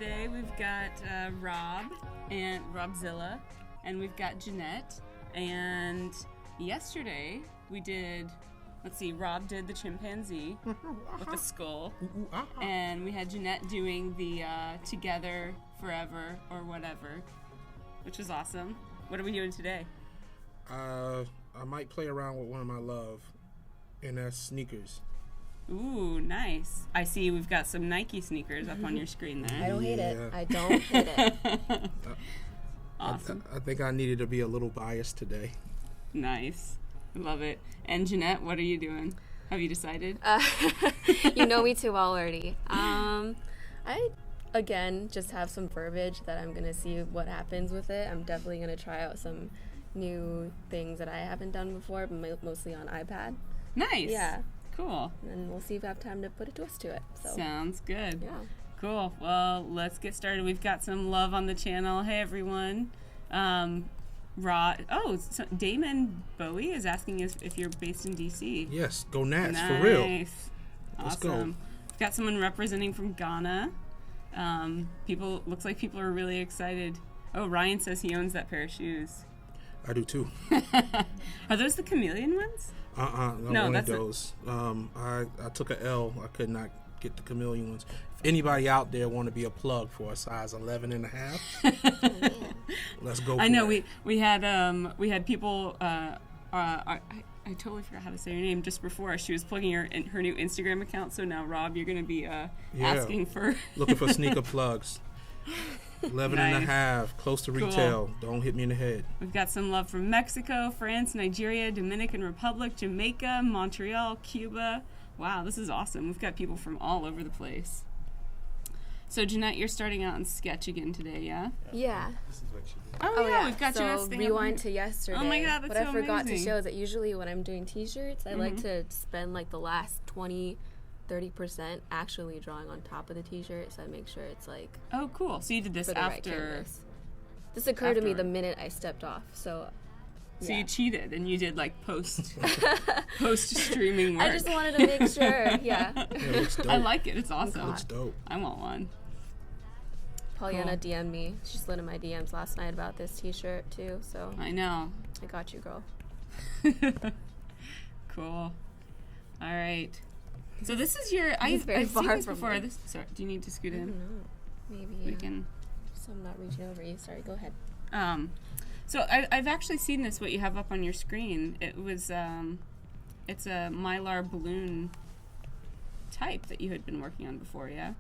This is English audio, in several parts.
today. We've got Rob and Robzilla, and we've got Jennet. And yesterday we did, Rob did the chimpanzee with the skull, and we had Jennet doing the Together Forever or whatever, which was awesome. What are we doing today? I might play around with one of my love, and that's sneakers. Ooh, nice. I see we've got some Nike sneakers up on your screen there. I don't hate it. I don't hate it. Awesome. I think I needed to be a little biased today. Nice. Love it. And Jennet, what are you doing? Have you decided? You know me too well already. I, again, just have some verbiage that I'm going to see what happens with it. I'm definitely going to try out some new things that I haven't done before, but mostly on iPad. Nice. Yeah. Cool. And we'll see if I have time to put a twist to it. So. Sounds good. Yeah. Cool. Well, let's get started. We've got some love on the channel. Hey, everyone. Damon Bowie is asking if you're based in D.C. Yes, go Nats, Nice. for real. Awesome. Let's go. We've got someone representing from Ghana. Looks like people are really excited. Oh, Ryan says he owns that pair of shoes. I do too. Are those the chameleon ones? No, one of those. I took a L. I could not get the chameleon ones. If anybody out there want to be a plug for a size 11 and a half, let's go. I know we had people. I totally forgot how to say her name just before. She was plugging her new Instagram account. So now, Rob, you're going to be asking for looking for sneaker plugs. 11 Nice. and a half, close to retail. Cool. Don't hit me in the head. We've got some love from Mexico, France, Nigeria, Dominican Republic, Jamaica, Montreal, Cuba. Wow, this is awesome. We've got people from all over the place. So, Jennet, you're starting out on Sketch again today, yeah? Yeah. This is what you do. Oh yeah, we've got so Jennet's thing rewind to yesterday. Oh my God, that's what so I forgot amazing. to show is that usually when I'm doing t-shirts, I like to spend like the last 20-30% actually drawing on top of the t-shirt, so I make sure it's like Oh, cool. So you did this for the right after. canvas. This occurred to me the afterward. minute I stepped off, so So yeah. you cheated and you did like post streaming work. I just wanted to make sure. Yeah. It looks dope. I like it. It's awesome. God. Looks dope. I want one. Pollyanna Cool. DM'd me. She slid in my DMs last night about this t-shirt too, so I know. I got you, girl. Cool. All right. So this is your. He's very I've seen far this from before. me. This. Sorry. Do you need to scoot I in? don't know. Maybe. We can. So I'm not reaching over you. Sorry. Go ahead. So I've actually seen this. What you have up on your screen. It was. It's a Mylar balloon type that you had been working on before. Yeah.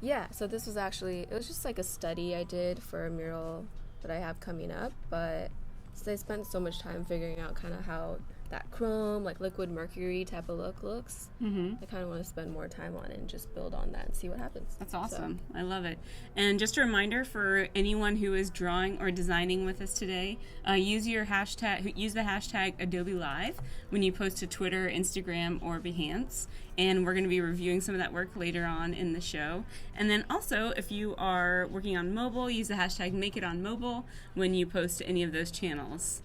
Yeah, so this was actually, it was just like a study I did for a mural that I have coming up, but since I spent so much time figuring out kind of how that chrome, like liquid mercury type of look looks, I kind of want to spend more time on it and just build on that and see what happens. That's awesome. I love it. And just a reminder for anyone who is drawing or designing with us today, use the hashtag Adobe Live when you post to Twitter, Instagram, or Behance. And we're going to be reviewing some of that work later on in the show. And then also, if you are working on mobile, use the hashtag MakeItOnMobile when you post to any of those channels.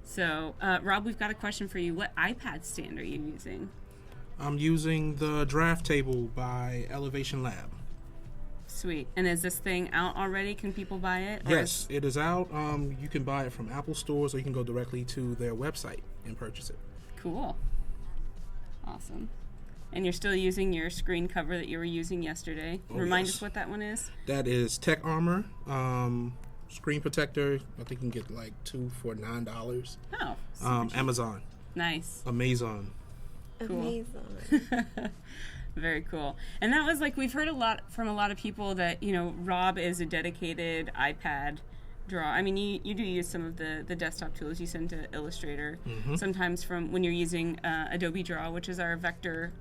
So, Rob, we've got a question for you. What iPad stand are you using? I'm using the draft table by Elevation Lab. Sweet. And is this thing out already? Can people buy it? Or Yes, it is out. You can buy it from Apple stores, or you can go directly to their website and purchase it. Cool. Awesome. And you're still using your screen cover that you were using yesterday. Oh, Remind yes. us what that one is. That is Tech Armor screen protector. I think you can get like 2 for $9. Oh, super cheap. Amazon. Nice. Amazon. Cool. Amazing. Very cool. And that was like, we've heard from a lot of people that, Rob is a dedicated iPad draw. I mean, you do use some of the desktop tools you send to Illustrator. Sometimes from when you're using Adobe Draw, which is our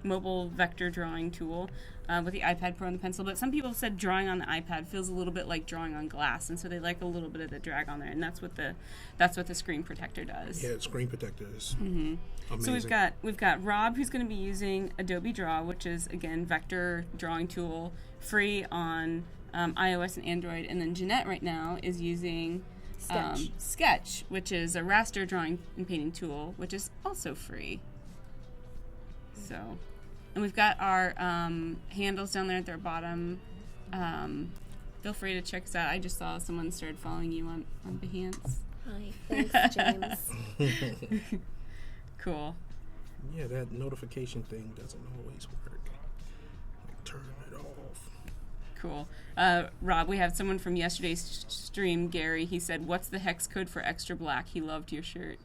mobile vector drawing tool with the iPad Pro and the pencil. But some people said drawing on the iPad feels a little bit like drawing on glass, and so they like a little bit of the drag on there, and that's what the screen protector does. Yeah, screen protector is amazing. So we've got Rob, who's going to be using Adobe Draw, which is again vector drawing tool, free on iOS and Android, and then Jennet right now is using Sketch, which is a raster drawing and painting tool, which is also free. So, and we've got our handles down there at their bottom. feel free to check us out. I just saw someone started following you on Behance. Hi. Thanks, James. Cool. Yeah, that notification thing doesn't always work. Like, turn it off. Cool. Rob, we have someone from yesterday's stream, Gary. He said, "What's the hex code for extra black?" He loved your shirt.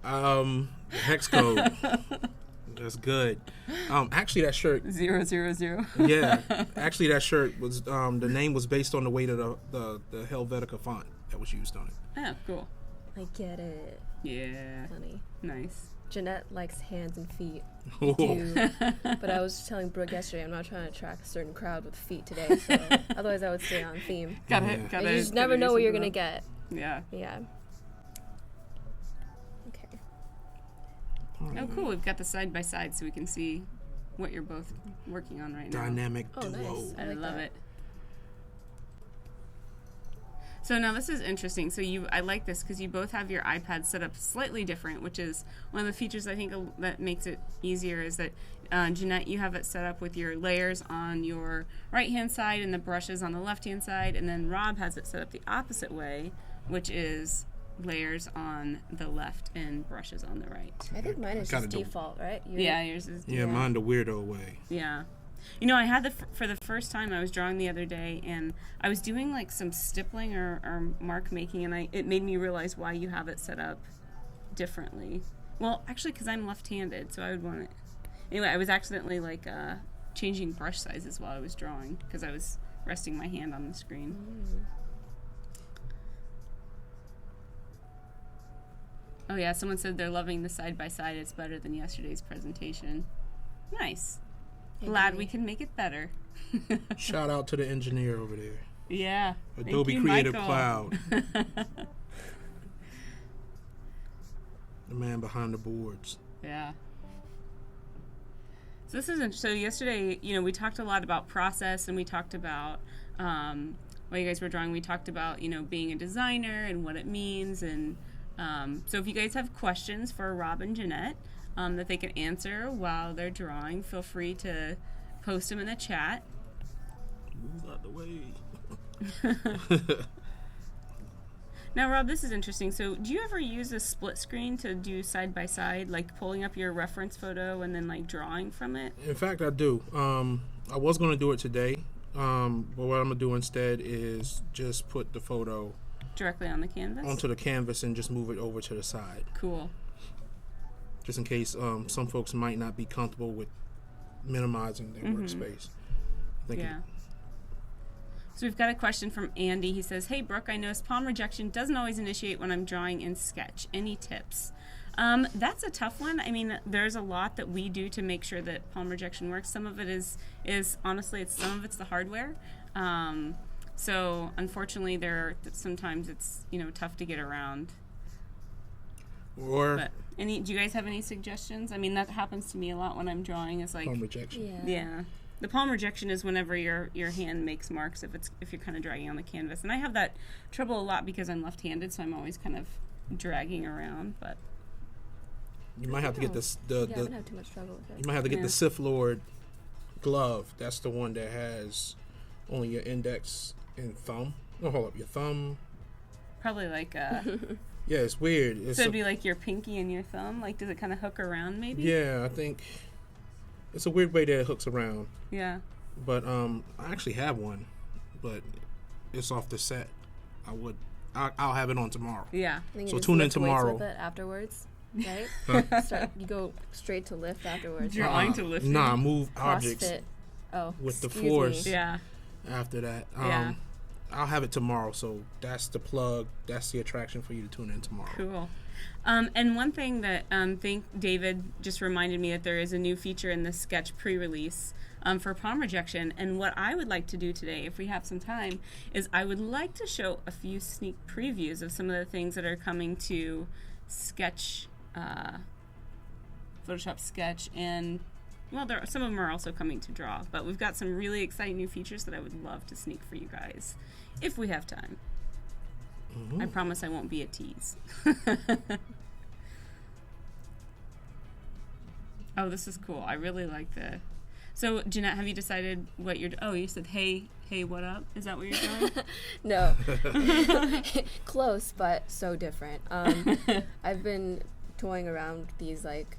Hex code. That's good. Actually, that shirt. 000. Yeah. Actually, that shirt was the name was based on the weight of the Helvetica font that was used on it. Oh, cool. I get it. Yeah. Funny. Nice. Jennet likes hands and feet. Oh. Too. But I was telling Brooke yesterday I'm not trying to attract a certain crowd with feet today. So otherwise I would stay on theme. Got Yeah. it. Got You it. just never know what you're gonna get. Yeah. Yeah. Okay. Oh, cool. We've got the side by side so we can see what you're both working on right now. Dynamic Oh, duo. nice. I like love that. it. So now this is interesting. So I like this because you both have your iPads set up slightly different, which is one of the features I think that makes it easier is that, Jenette, you have it set up with your layers on your right-hand side and the brushes on the left-hand side, and then Rob has it set up the opposite way, which is layers on the left and brushes on the right. I think mine is Kinda just do- default, right? Yeah, yours is. Yeah, mine the weirdo way. Yeah. You know, I had for the first time I was drawing the other day, and I was doing like some stippling or mark making, and it made me realize why you have it set up differently. Well, actually, because I'm left-handed, so I would want it. Anyway, I was accidentally like changing brush sizes while I was drawing because I was resting my hand on the screen. Oh yeah, someone said they're loving the side-by-side. It's better than yesterday's presentation. Nice. Glad we can make it better. Shout out to the engineer over there. Yeah. Adobe Thank you, Creative Michael. Cloud. The man behind the boards. Yeah. So so yesterday, you know, we talked a lot about process, and we talked about while you guys were drawing, we talked about, you know, being a designer and what it means, and so if you guys have questions for Rob and Jenette that they can answer while they're drawing, feel free to post them in the chat. Move out the way. Now, Rob, this is interesting. So do you ever use a split screen to do side by side, like pulling up your reference photo and then like drawing from it? In fact, I do. I was going to do it today, but what I'm going to do instead is just put the photo Directly on the canvas? onto the canvas and just move it over to the side. Cool. Just in case some folks might not be comfortable with minimizing their workspace. I think Yeah. So we've got a question from Andy. He says, "Hey, Brooke, I noticed palm rejection doesn't always initiate when I'm drawing in Sketch. Any tips?" That's a tough one. I mean, there's a lot that we do to make sure that palm rejection works. Some of it is honestly, some of it's the hardware. So unfortunately, sometimes it's, you know, tough to get around. Or But do you guys have any suggestions? I mean, that happens to me a lot when I'm drawing. It's like, palm rejection. yeah. The palm rejection is whenever your hand makes marks if you're kind of dragging on the canvas. And I have that trouble a lot because I'm left-handed, so I'm always kind of dragging around. But You might have to get I don't have too much trouble with you it. might have to get Yeah. the Sith Lord glove. That's the one that has only your index and thumb. No, hold up, your thumb. probably like Yeah, it's weird. It's so it'd be like your pinky and your thumb. Like, does it kind of hook around maybe? yeah, I think it's a weird way that it hooks around. Yeah. But I actually have one, but it's off the set. I'll have it on tomorrow. Yeah. I think you So just tune in lift weights tomorrow. with it afterwards, right? You go straight to lift afterwards. Drawing to lift. Nah, move objects CrossFit. Oh, with the excuse force. me. Yeah. after that. Yeah. I'll have it tomorrow, so that's the plug. That's the attraction for you to tune in tomorrow. Cool. And one thing that think David just reminded me that there is a new feature in the Sketch pre-release for palm rejection. And what I would like to do today, if we have some time, is I would like to show a few sneak previews of some of the things that are coming to Sketch, Photoshop Sketch, and well, some of them are also coming to Draw. But we've got some really exciting new features that I would love to sneak for you guys, if we have time. Mm-hmm. I promise I won't be a tease. Oh, this is cool. I really like So, Jenette, have you decided what you're... Oh, you said, hey, what up? Is that what you're doing? No. Close, but so different. I've been toying around these, like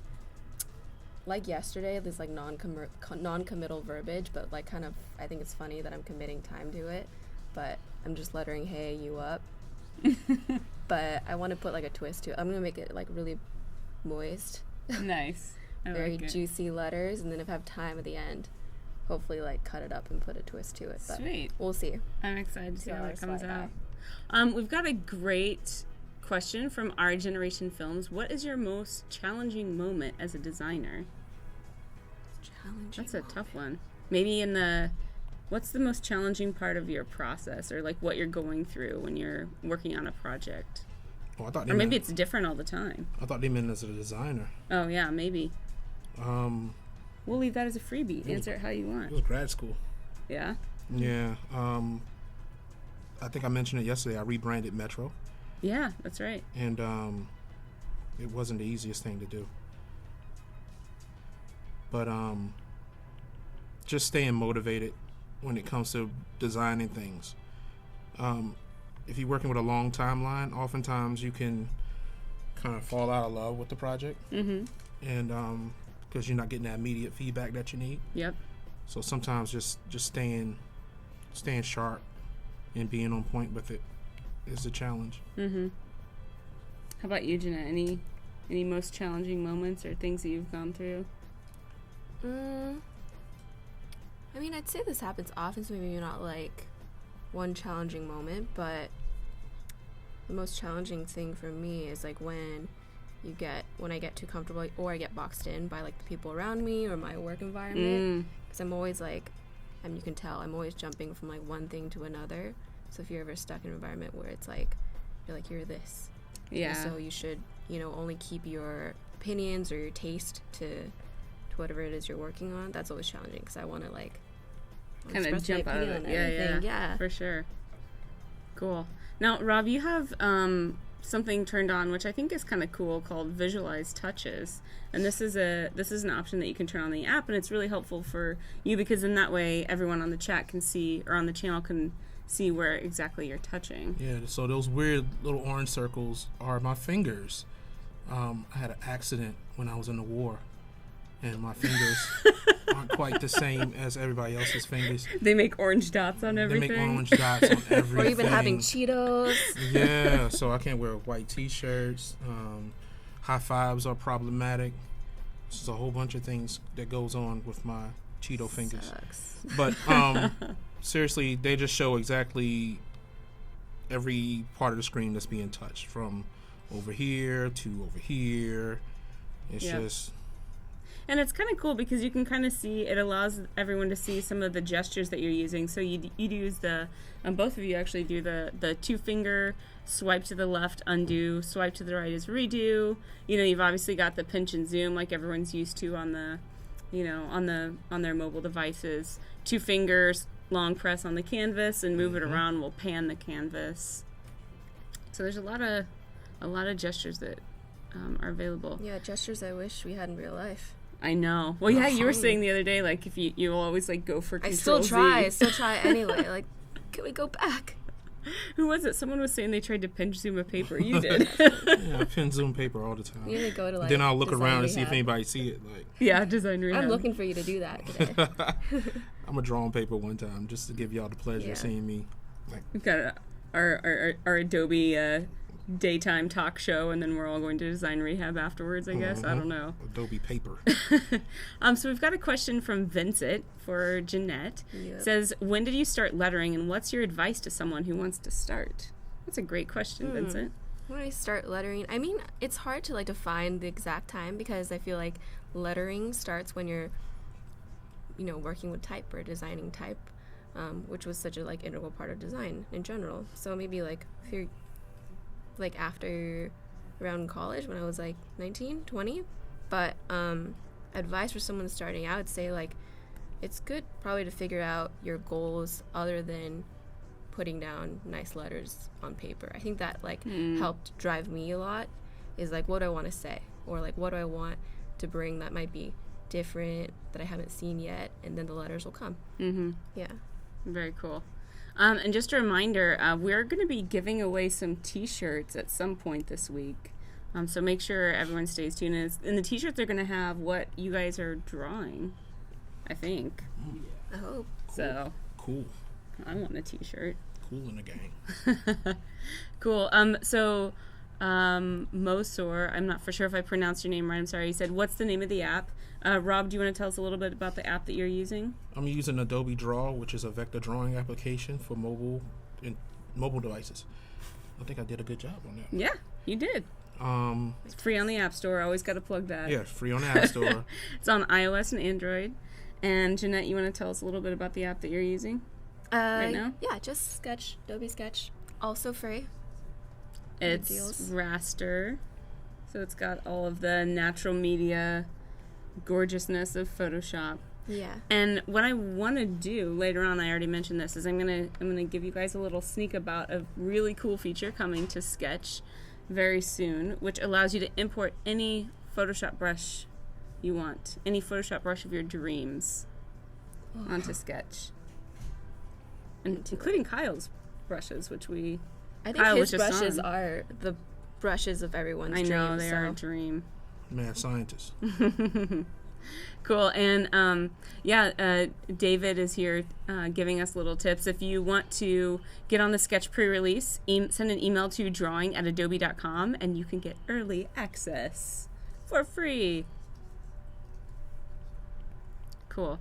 yesterday, this, like, non-committal verbiage, but, like, kind of, I think it's funny that I'm committing time to it, but I'm just lettering, hey, you up. But I want to put, like, a twist to it. I'm going to make it, like, really moist. Nice. Very juicy letters, and then if I have time at the end, hopefully, like, cut it up and put a twist to it. But sweet. We'll see. I'm excited to see how that comes out. We've got a great question from Our Generation Films. What is your most challenging moment as a designer? That's a tough one. Maybe what's the most challenging part of your process, or like what you're going through when you're working on a project? Oh, or maybe it's different all the time. I thought they meant as a designer. Oh yeah, maybe. We'll leave that as a freebie. Answer it how you want. It was grad school. Yeah? Yeah. I think I mentioned it yesterday. I rebranded Metro. Yeah, that's right. And it wasn't the easiest thing to do. But just staying motivated when it comes to designing things. If you're working with a long timeline, oftentimes you can kind of fall out of love with the project. Mm-hmm. And because you're not getting that immediate feedback that you need. Yep. So sometimes just staying sharp and being on point with it is a challenge. Mm-hmm. How about you, Jenna? Any most challenging moments or things that you've gone through? I mean, I'd say this happens often, so maybe not like one challenging moment, but the most challenging thing for me is like when I get too comfortable or I get boxed in by like the people around me or my work environment, because I'm always like, you can tell I'm always jumping from like one thing to another. So if you're ever stuck in an environment where it's like you're this, yeah, and so you should only keep your opinions or your taste to whatever it is you're working on. That's always challenging because I want to like kind of jump out of it. Yeah, for sure. Cool. Now, Rob, you have something turned on, which I think is kind of cool, called Visualize Touches, and this is an option that you can turn on the app, and it's really helpful for you because in that way everyone on the chat can see, or on the channel can see where exactly you're touching. Yeah. So those weird little orange circles are my fingers. I had an accident when I was in the war, and my fingers aren't quite the same as everybody else's fingers. They make orange dots on everything. They make orange dots on everything. Or even having Cheetos. Yeah, so I can't wear white T-shirts. High fives are problematic. There's a whole bunch of things that goes on with my Cheeto fingers. Sucks. But seriously, they just show exactly every part of the screen that's being touched, from over here to over here. It's just... And it's kind of cool because you can kind of see, it allows everyone to see some of the gestures that you're using. So you'd use both of you actually do the two finger swipe to the left, undo, swipe to the right is redo. You've obviously got the pinch and zoom like everyone's used to on the, on their mobile devices. Two fingers, long press on the canvas and move it around will pan the canvas. So there's a lot of gestures that are available. Yeah, gestures I wish we had in real life. I know. Well, yeah, you were saying the other day, like, if you always, like, go for Control Z. I still try anyway. Like, can we go back? Who was it? Someone was saying they tried to pinch zoom a paper. You did. Yeah, I pin zoom paper all the time. You need to go to, like, then I'll look around and see if rehab. anybody see it. Like, yeah, design rehab. I'm looking for you to do that today. I'm going to draw on paper one time just to give y'all the pleasure of seeing me. Like, we've got our Adobe daytime talk show, and then we're all going to design rehab afterwards, I guess. I don't know. Adobe paper. So we've got a question from Vincent for Jenette. Yep. It says, when did you start lettering, and what's your advice to someone who wants to start? That's a great question, Vincent. When I start lettering, I mean, it's hard to like define the exact time because I feel like lettering starts when you're, working with type or designing type, which was such a like integral part of design in general. So maybe like if you're like after around college when I was like 19, 20. But advice for someone starting out, I'd say like it's good probably to figure out your goals other than putting down nice letters on paper. I think that like helped drive me a lot, is like what do I want to say, or like what do I want to bring that might be different that I haven't seen yet, and then the letters will come. Mm-hmm. Yeah. Very cool. And just a reminder, we're going to be giving away some T-shirts at some point this week. So make sure everyone stays tuned. And the T-shirts are going to have what you guys are drawing, I think. I hope. So Cool. I want a T-shirt. Cool in the gang. Cool. Mosor, I'm not for sure if I pronounced your name right. I'm sorry. You said, what's the name of the app? Rob, do you want to tell us a little bit about the app that you're using? I'm using Adobe Draw, which is a vector drawing application for mobile devices. I think I did a good job on that. Yeah, you did. It's free on the App Store. Always got to plug that. Yeah, free on the App Store. It's on iOS and Android. And Jenette, you want to tell us a little bit about the app that you're using right now? Yeah, just Sketch, Adobe Sketch, also free. It's raster, so it's got all of the natural media gorgeousness of Photoshop. Yeah. And what I want to do later on, I already mentioned this, is I'm gonna give you guys a little sneak about a really cool feature coming to Sketch very soon, which allows you to import any Photoshop brush you want, any Photoshop brush of your dreams onto Sketch, and including Kyle's brushes, which I think Kyle his was just brushes on. are the brushes of everyone's I know dreams, they are a dream. Mad scientist. Cool. And David is here giving us little tips. If you want to get on the Sketch pre-release, send an email to drawing@adobe.com and you can get early access for free. Cool.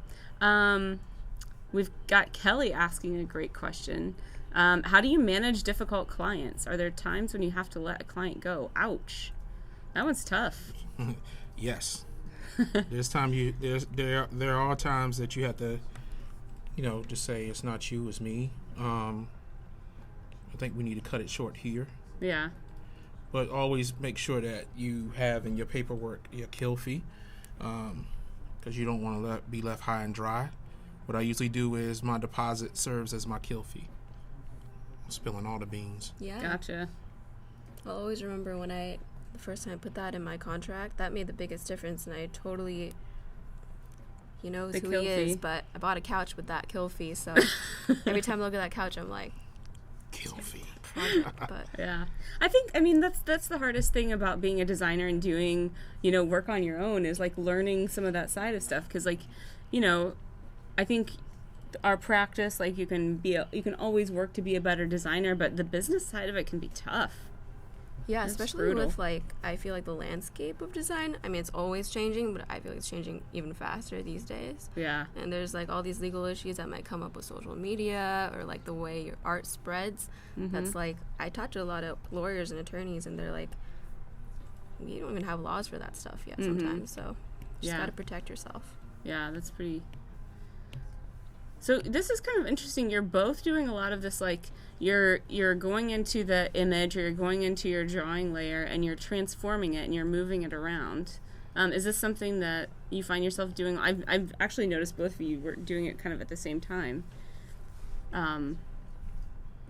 We've got Kelly asking a great question. How do you manage difficult clients? Are there times when you have to let a client go? Ouch. That one's tough. Yes. There are times that you have to, just say it's not you, it's me. I think we need to cut it short here. Yeah. But always make sure that you have in your paperwork your kill fee, because you don't want to be left high and dry. What I usually do is my deposit serves as my kill fee. I'm spilling all the beans. Yeah. Gotcha. I'll always remember when the first time I put that in my contract, that made the biggest difference, and I totally, he knows who he is, but I bought a couch with that kill fee, so every time I look at that couch, I'm like, Kill fee. but Yeah. That's the hardest thing about being a designer and doing, work on your own is like learning some of that side of stuff. Cause I think our practice, like you can always work to be a better designer, but the business side of it can be tough. yeah, That's especially brutal. with I feel like the landscape of design, I mean, it's always changing, but I feel like it's changing even faster these days. Yeah. And there's all these legal issues that might come up with social media or the way your art spreads. That's I talk to a lot of lawyers and attorneys, and they're like, you don't even have laws for that stuff yet sometimes, so just got to protect yourself. Yeah, that's pretty. So this is kind of interesting. You're both doing a lot of this, you're going into the image or you're going into your drawing layer and you're transforming it and you're moving it around. Is this something that you find yourself doing? I've actually noticed both of you were doing it kind of at the same time.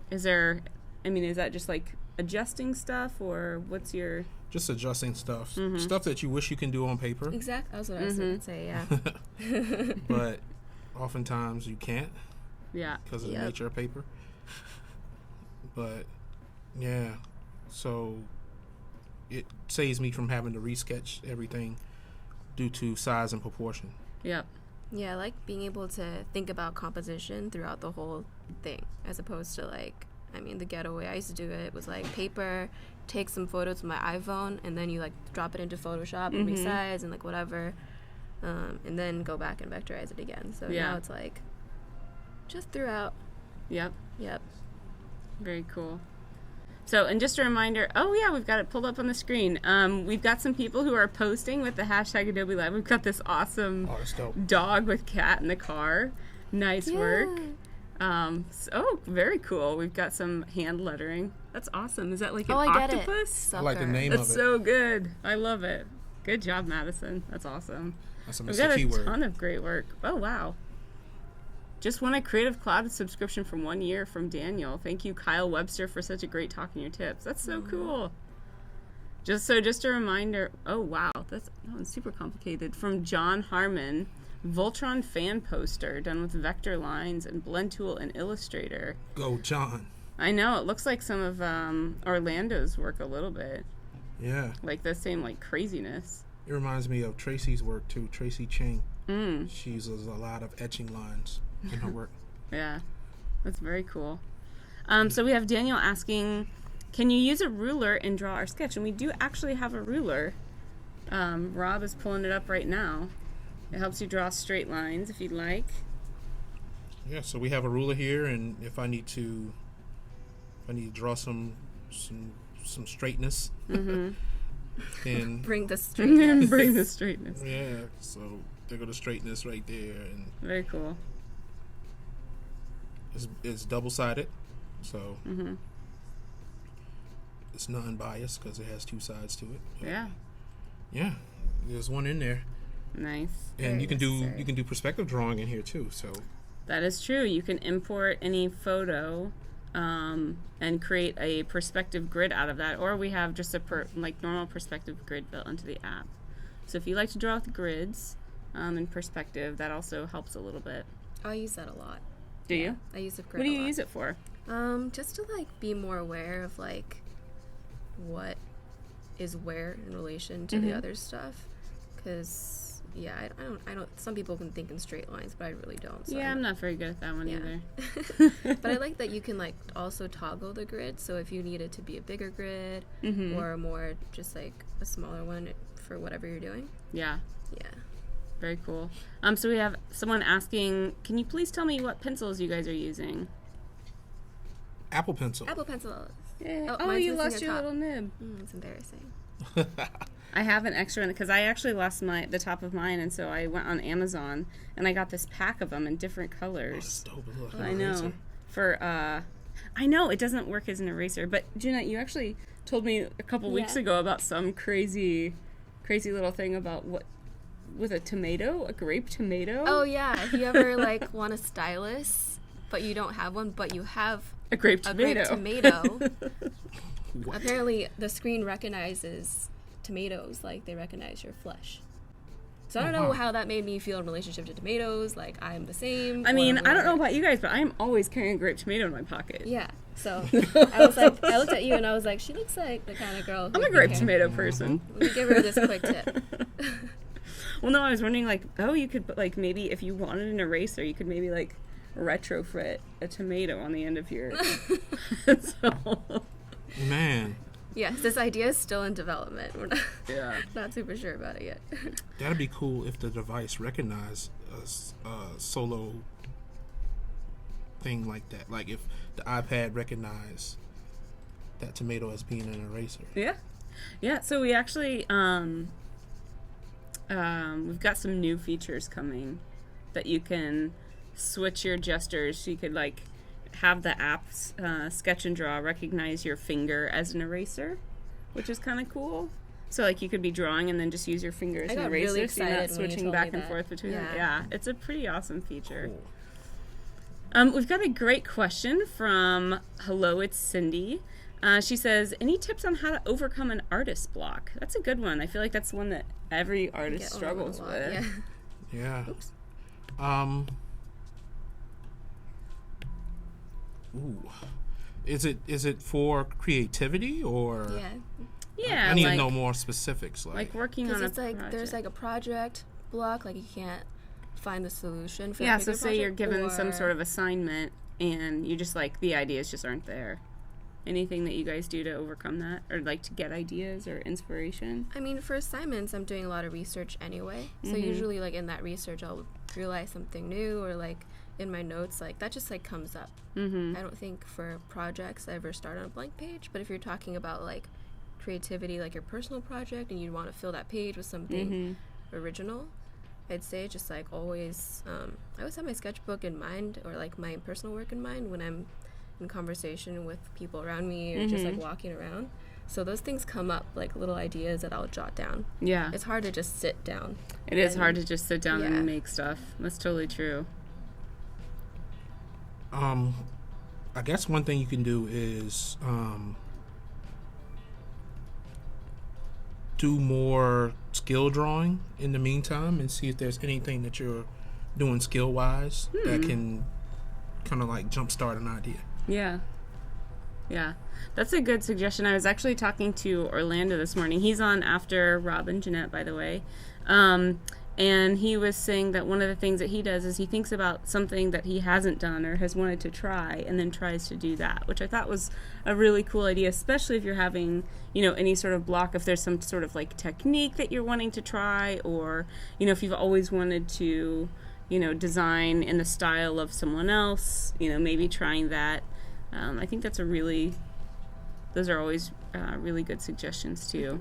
Is that just adjusting stuff, or what's your... Just adjusting stuff. Stuff that you wish you can do on paper. Exactly. That's what I was going to say, yeah. But oftentimes you can't. Yeah. Because of the nature of paper. But, yeah. So it saves me from having to resketch everything due to size and proportion. Yep. Yeah, I like being able to think about composition throughout the whole thing, as opposed to the ghetto way I used to do it was paper, take some photos with my iPhone, and then you drop it into Photoshop and resize and whatever, and then go back and vectorize it again. So now it's just throughout. Yep. Yep. Very cool. So, and just a reminder, we've got it pulled up on the screen. We've got some people who are posting with the hashtag Adobe Live. We've got this awesome dog with cat in the car. Nice work. Very cool. We've got some hand lettering. That's awesome. Is that an octopus? I like the name That's of it. so good. I love it. Good job, Madison. That's awesome. That's a We've got a keyword. ton of great work. Oh, wow. Just won a Creative Cloud subscription from 1 year from Daniel. Thank you, Kyle Webster, for such a great talk and your tips. That's so cool. Just a reminder. Oh, wow. that one's super complicated. From John Harmon, Voltron fan poster done with vector lines and blend tool and Illustrator. Go, John. I know, it looks like some of Orlando's work a little bit. Yeah. Like the same like craziness. It reminds me of Tracy's work too. Tracy Ching. Mm. She uses a lot of etching lines in her work. Yeah, that's very cool. So we have Daniel asking, can you use a ruler and draw our sketch? And we do actually have a ruler. Rob is pulling it up right now. It helps you draw straight lines if you'd like. Yeah, so we have a ruler here, and if I need to draw some straightness, then Bring the straightness. Bring the straightness. yeah. So there go the straightness right there, and Very cool. it's double-sided, so it's non-biased because it has two sides to it. Yeah. Yeah, there's one in there, Nice. and Very you can necessary. do perspective drawing in here too. So That is true. You can import any photo and create a perspective grid out of that, or we have just a normal perspective grid built into the app. So if you like to draw with grids in perspective, that also helps a little bit. I use that a lot. Do you? I use the grid What do a you lot. use it for? Just to like be more aware of like what is where in relation to the other stuff, because I don't. Some people can think in straight lines, but I really don't. So Yeah, I'm not very good at that one Yeah. either. But I like that you can like also toggle the grid. So if you need it to be a bigger grid or more just like a smaller one for whatever you're doing. Yeah, Yeah. very cool. So we have someone asking, can you please tell me what pencils you guys are using? Apple Pencil. Apple pencils. Yeah. Oh, mine's you missing lost a your top. little nib. It's embarrassing. I have an extra one because I actually lost the top of mine, and so I went on Amazon and I got this pack of them in different Oh, colors. it's dope. It looks like I an know. eraser. I know it doesn't work as an eraser, but Jennet, you actually told me a couple weeks Yeah. ago about some crazy little thing about with a tomato, a grape tomato. Oh yeah, if you ever like want a stylus, but you don't have one, but you have a grape a tomato. grape tomato. What? Apparently, the screen recognizes tomatoes like they recognize your flesh. So I don't know wow. how that made me feel in relationship to tomatoes. Like I'm the same. I mean, or I don't know what. about you guys, but I'm always carrying a grape tomato in my pocket. Yeah. So I was like, I looked at you and I was like, she looks like the kind of girl. I'm who a grape can- tomato person. Let me give her this quick tip. Well, no, I was wondering, like, you could put, like, maybe if you wanted an eraser, you could maybe, like, retrofit a tomato on the end of your... so, Man, Yes, this idea is still in development. We're yeah. not super sure about it yet. that'd be cool if the device recognized a solo thing like that. Like if the iPad recognized that tomato as being an eraser. Yeah. Yeah, so we actually, we've got some new features coming that you can switch your gestures. So you could, like, have the app's Sketch and Draw recognize your finger as an eraser, which is kind of cool. So, like, you could be drawing and then just use your finger as I an got eraser, really so you're not excited when you switching told back me and that. forth between them. Yeah. Yeah, it's a pretty awesome feature. Cool. We've got a great question from Hello, it's Cindy. She says, any tips on how to overcome an artist block? That's a good one. I feel like that's one that every artist Get on struggles a lot, with. Yeah. Yeah. Oops. Ooh. Is it for creativity or? Yeah. Yeah, I need like, to know more specifics. like working Because on it's a like project. there's like a project block, like you can't find the solution for yeah, that so particular say you're project, given some or- sort of assignment and you just, like, the ideas just aren't there. Anything that you guys do to overcome that, or like to get ideas or inspiration? I mean, for assignments, I'm doing a lot of research anyway. So Mhm. usually, like in that research, I'll realize something new, or like in my notes, like that just like comes up. Mm-hmm. I don't think for projects I ever start on a blank page. But if you're talking about like creativity, like your personal project, and you want to fill that page with something Mm-hmm. original, I'd say just like always, I always have my sketchbook in mind, or like my personal work in mind when I'm in conversation with people around me, or just like walking around. So those things come up, like little ideas that I'll jot down. Yeah. It's hard to just sit down. It is and- hard to just sit down yeah. and make stuff. That's totally true. I guess one thing you can do is do more skill drawing in the meantime and see if there's anything that you're doing skill wise that can kind of like jumpstart an idea. Yeah. Yeah. That's a good suggestion. I was actually talking to Orlando this morning. He's on after Rob and Jennet, by the way. And he was saying that one of the things that he does is he thinks about something that he hasn't done or has wanted to try and then tries to do that, which I thought was a really cool idea, especially if you're having, any sort of block, if there's some sort of like technique that you're wanting to try, or, if you've always wanted to, design in the style of someone else, maybe trying that. I think those are always really good suggestions too.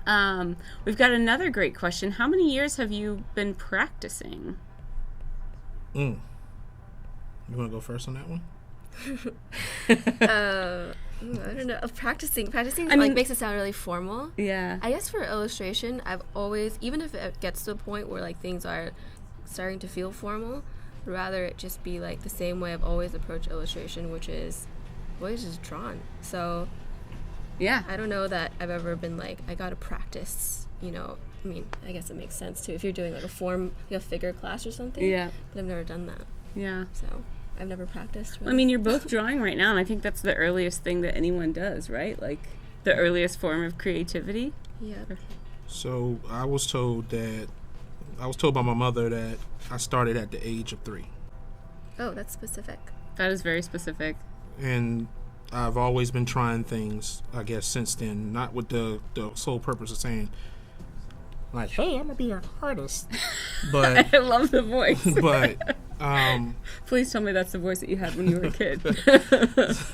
We've got another great question. How many years have you been practicing? You want to go first on that one? I don't know. Practicing makes it sound really formal. Yeah. I guess for illustration, I've always, even if it gets to a point where like things are starting to feel formal, rather it just be like the same way I've always approached illustration, which is always just drawn. So yeah, I don't know that I've ever been like, I gotta practice, I mean, I guess it makes sense too if you're doing like a figure class or something. Yeah. But I've never done that. Yeah. So I've never practiced. Really. I mean, you're both drawing right now, and I think that's the earliest thing that anyone does, right? Like the earliest form of creativity. Yeah. So I was told by my mother that I started at the age of 3. Oh, that's specific. That is very specific. And I've always been trying things, I guess, since then, not with the sole purpose of saying, like, hey, I'm going to be an artist. But I love the voice. But, please tell me that's the voice that you had when you were a kid.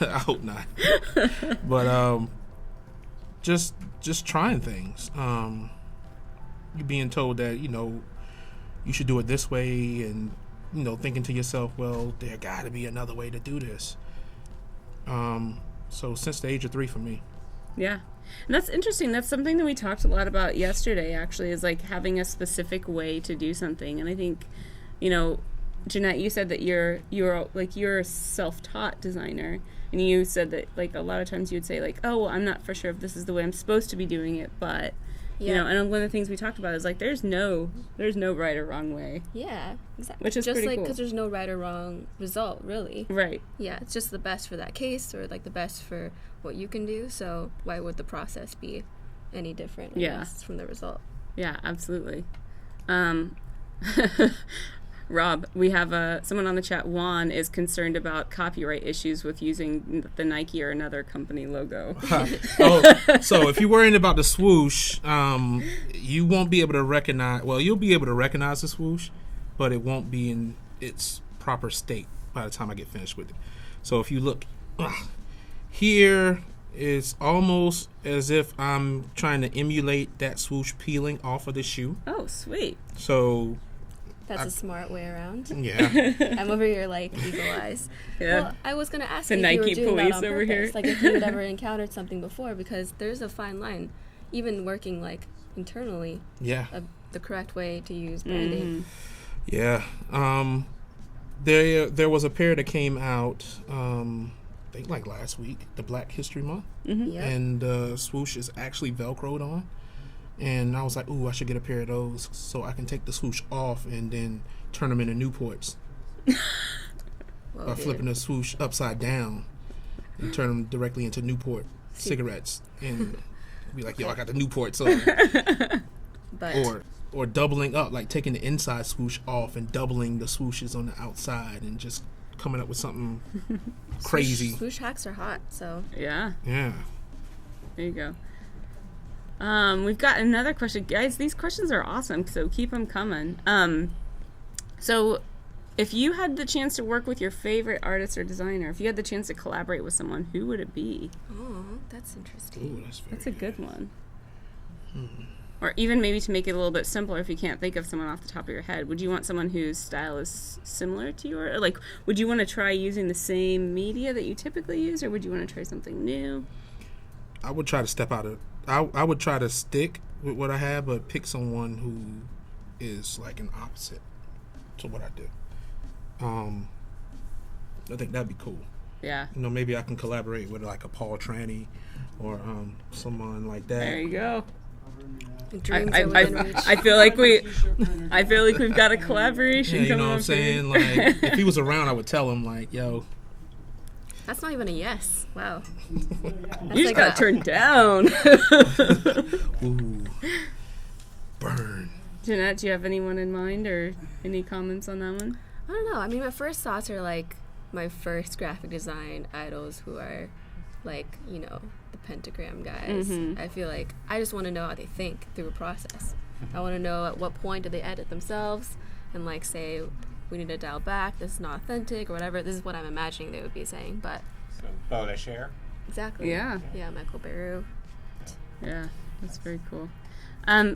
I hope not. But, just trying things. You being told that, you should do it this way, and, thinking to yourself, well, there got to be another way to do this. So since the age of 3 for me. Yeah. And that's interesting. That's something that we talked a lot about yesterday, actually, is like having a specific way to do something. And I think, Jennet, you said that you're a self-taught designer, and you said that like a lot of times you would say like, oh, well, I'm not for sure if this is the way I'm supposed to be doing it, but and one of the things we talked about is like there's no right or wrong way. Yeah, exactly. Which is just pretty like cool. because there's no right or wrong result, really. Right. Yeah, it's just the best for that case, or like the best for what you can do. So why would the process be any different? I guess, from the result. Yeah, absolutely. Rob, we have someone on the chat. Juan is concerned about copyright issues with using the Nike or another company logo. So if you're worrying about the swoosh, you won't be able to recognize. Well, you'll be able to recognize the swoosh, but it won't be in its proper state by the time I get finished with it. So if you look here, it's almost as if I'm trying to emulate that swoosh peeling off of the shoe. Oh, sweet. So. That's a smart way around. Yeah. I'm over here like eagle eyes. Yeah. Well, I was going to ask the you if Nike you were doing police that on over purpose. here. Like if you had ever encountered something before, because there's a fine line, even working like internally. Yeah. The correct way to use branding. Yeah. There was a pair that came out, I think like last week, the Black History Month. Mm-hmm. Yep. And the swoosh is actually Velcroed on. And I was like, ooh, I should get a pair of those so I can take the swoosh off and then turn them into Newports. By flipping the swoosh upside down and turn them directly into Newport cigarettes. And be like, yo, I got the Newports on. Or doubling up, like taking the inside swoosh off and doubling the swooshes on the outside and just coming up with something crazy. Swoosh hacks are hot, so. Yeah. Yeah. There you go. We've got another question. Guys, these questions are awesome, so keep them coming. So if you had the chance to work with your favorite artist or designer, if you had the chance to collaborate with someone, who would it be? Oh, that's interesting. Ooh, that's a good one. Or even maybe to make it a little bit simpler, if you can't think of someone off the top of your head, would you want someone whose style is similar to yours? Or like, would you want to try using the same media that you typically use, or would you want to try something new? I would try to step out of I would try to stick with what I have, but pick someone who is like an opposite to what I do. I think that'd be cool. Yeah. Maybe I can collaborate with like a Paul Tranny or someone like that. There you go. Dreams are within reach. I feel like we've got a collaboration Yeah, you coming know what I'm up saying? here. Like, if he was around, I would tell him, like, yo. That's not even a yes. Wow. You just got turned down. Ooh. Burn. Jenette, do you have anyone in mind or any comments on that one? I don't know. I mean, my first thoughts are like my first graphic design idols who are like, you know, the pentagram guys. Mm-hmm. I feel like I just want to know how they think through a process. I want to know at what point do they edit themselves and like say, we need to dial back, this is not authentic or whatever. This is what I'm imagining they would be saying, but So, Bola share. exactly. Yeah. Yeah, Michael Beru. Yeah, that's very cool.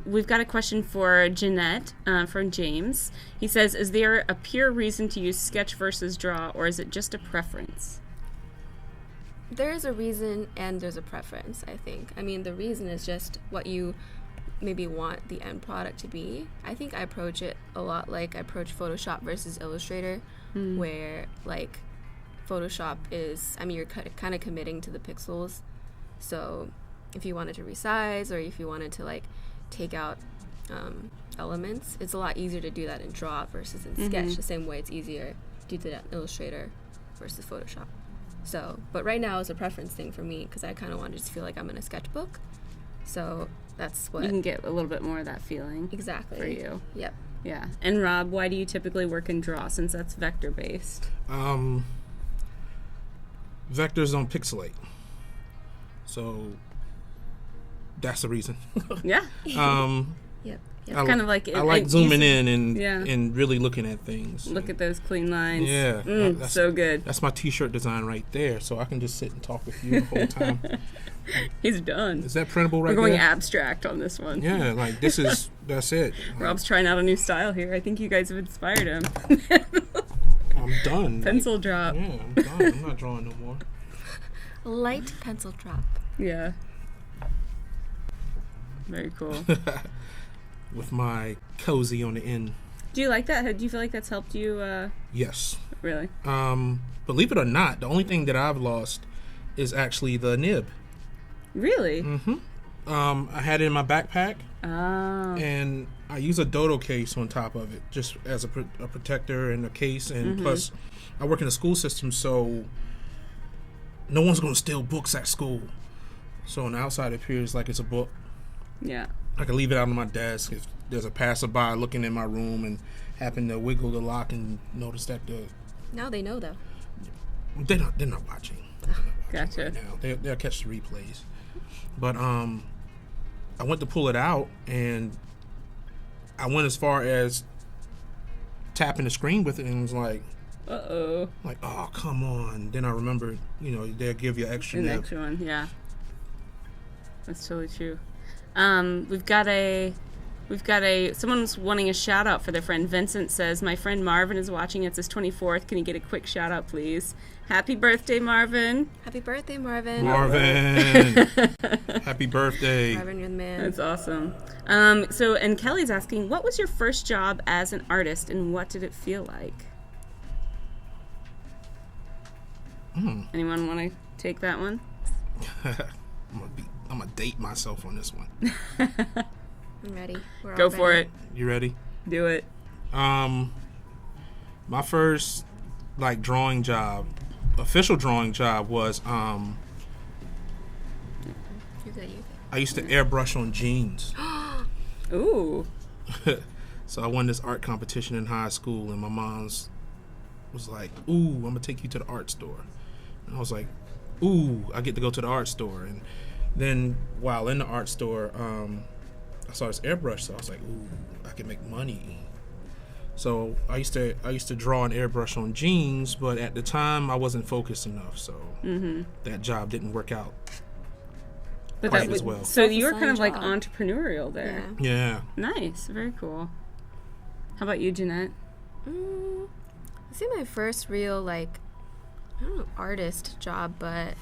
We've got a question for Jenette from James. He says, is there a pure reason to use sketch versus draw, or is it just a preference? There is a reason and there's a preference, I think. I mean, the reason is just what you maybe want the end product to be. I think I approach it a lot like I approach Photoshop versus Illustrator, where like Photoshop is, I mean, you're kind of committing to the pixels. So if you wanted to resize or if you wanted to like take out elements, it's a lot easier to do that in Draw versus in Sketch, the same way it's easier to do that in Illustrator versus Photoshop. So, but right now it's a preference thing for me because I kind of want to just feel like I'm in a sketchbook. So that's what... You can get a little bit more of that feeling. Exactly. For you. Yep. Yeah. And Rob, why do you typically work in Draw since that's vector-based? Vectors don't pixelate. So that's the reason. Yeah. Yep. It's kind of like... I like zooming in Yeah. and really looking at things. Look at those clean lines. Yeah. That's So good. That's my t-shirt design right there, so I can just sit and talk with you the whole time. He's done. Is that printable right We're going there? abstract on this one. Yeah, like that's it. Rob's trying out a new style here. I think you guys have inspired him. I'm done. Pencil drop. Yeah, I'm done. I'm not drawing no more. Light pencil drop. Yeah. Very cool. With my cozy on the end. Do you like that? Do you feel like that's helped you? Yes. Really? Believe it or not, the only thing that I've lost is actually the nib. Really? Mm-hmm. I had it in my backpack, Oh. and I use a dodo case on top of it, just as a protector and a case. And plus, I work in a school system, so no one's going to steal books at school. So on the outside, it appears like it's a book. Yeah. I can leave it out on my desk if there's a passerby looking in my room and happen to wiggle the lock and notice that Now they know though. they're not watching. Gotcha. Right now. They'll catch the replays. But I went to pull it out and I went as far as tapping the screen with it and was like, Uh-oh. like, oh, come on. Then I remembered, they'll give you an extra An nib. extra one, yeah. That's totally true. We've got someone's wanting a shout out for their friend. Vincent says, my friend Marvin is watching. It's his 24th. Can you get a quick shout out, please? Happy birthday, Marvin. Happy birthday, Marvin. Marvin. Happy birthday. Marvin, you're the man. That's awesome. And Kelly's asking, what was your first job as an artist and what did it feel like? Anyone want to take that one? I'm gonna date myself on this one. I'm ready. We're all Go for ready. it. You ready? Do it. My first drawing job, official drawing job was You're good. I used to airbrush on jeans. Ooh. So I won this art competition in high school, and my mom's was like, "Ooh, I'm gonna take you to the art store." And I was like, "Ooh, I get to go to the art store." And then while in the art store, I saw this airbrush, so I was like, "Ooh, I can make money." So I used to draw an airbrush on jeans, but at the time I wasn't focused enough, so that job didn't work out. But quite as well. So you were kind of Self-assigned like job. entrepreneurial there. Yeah. Nice. Very cool. How about you, Jenette? I say my first real I don't know, artist job, but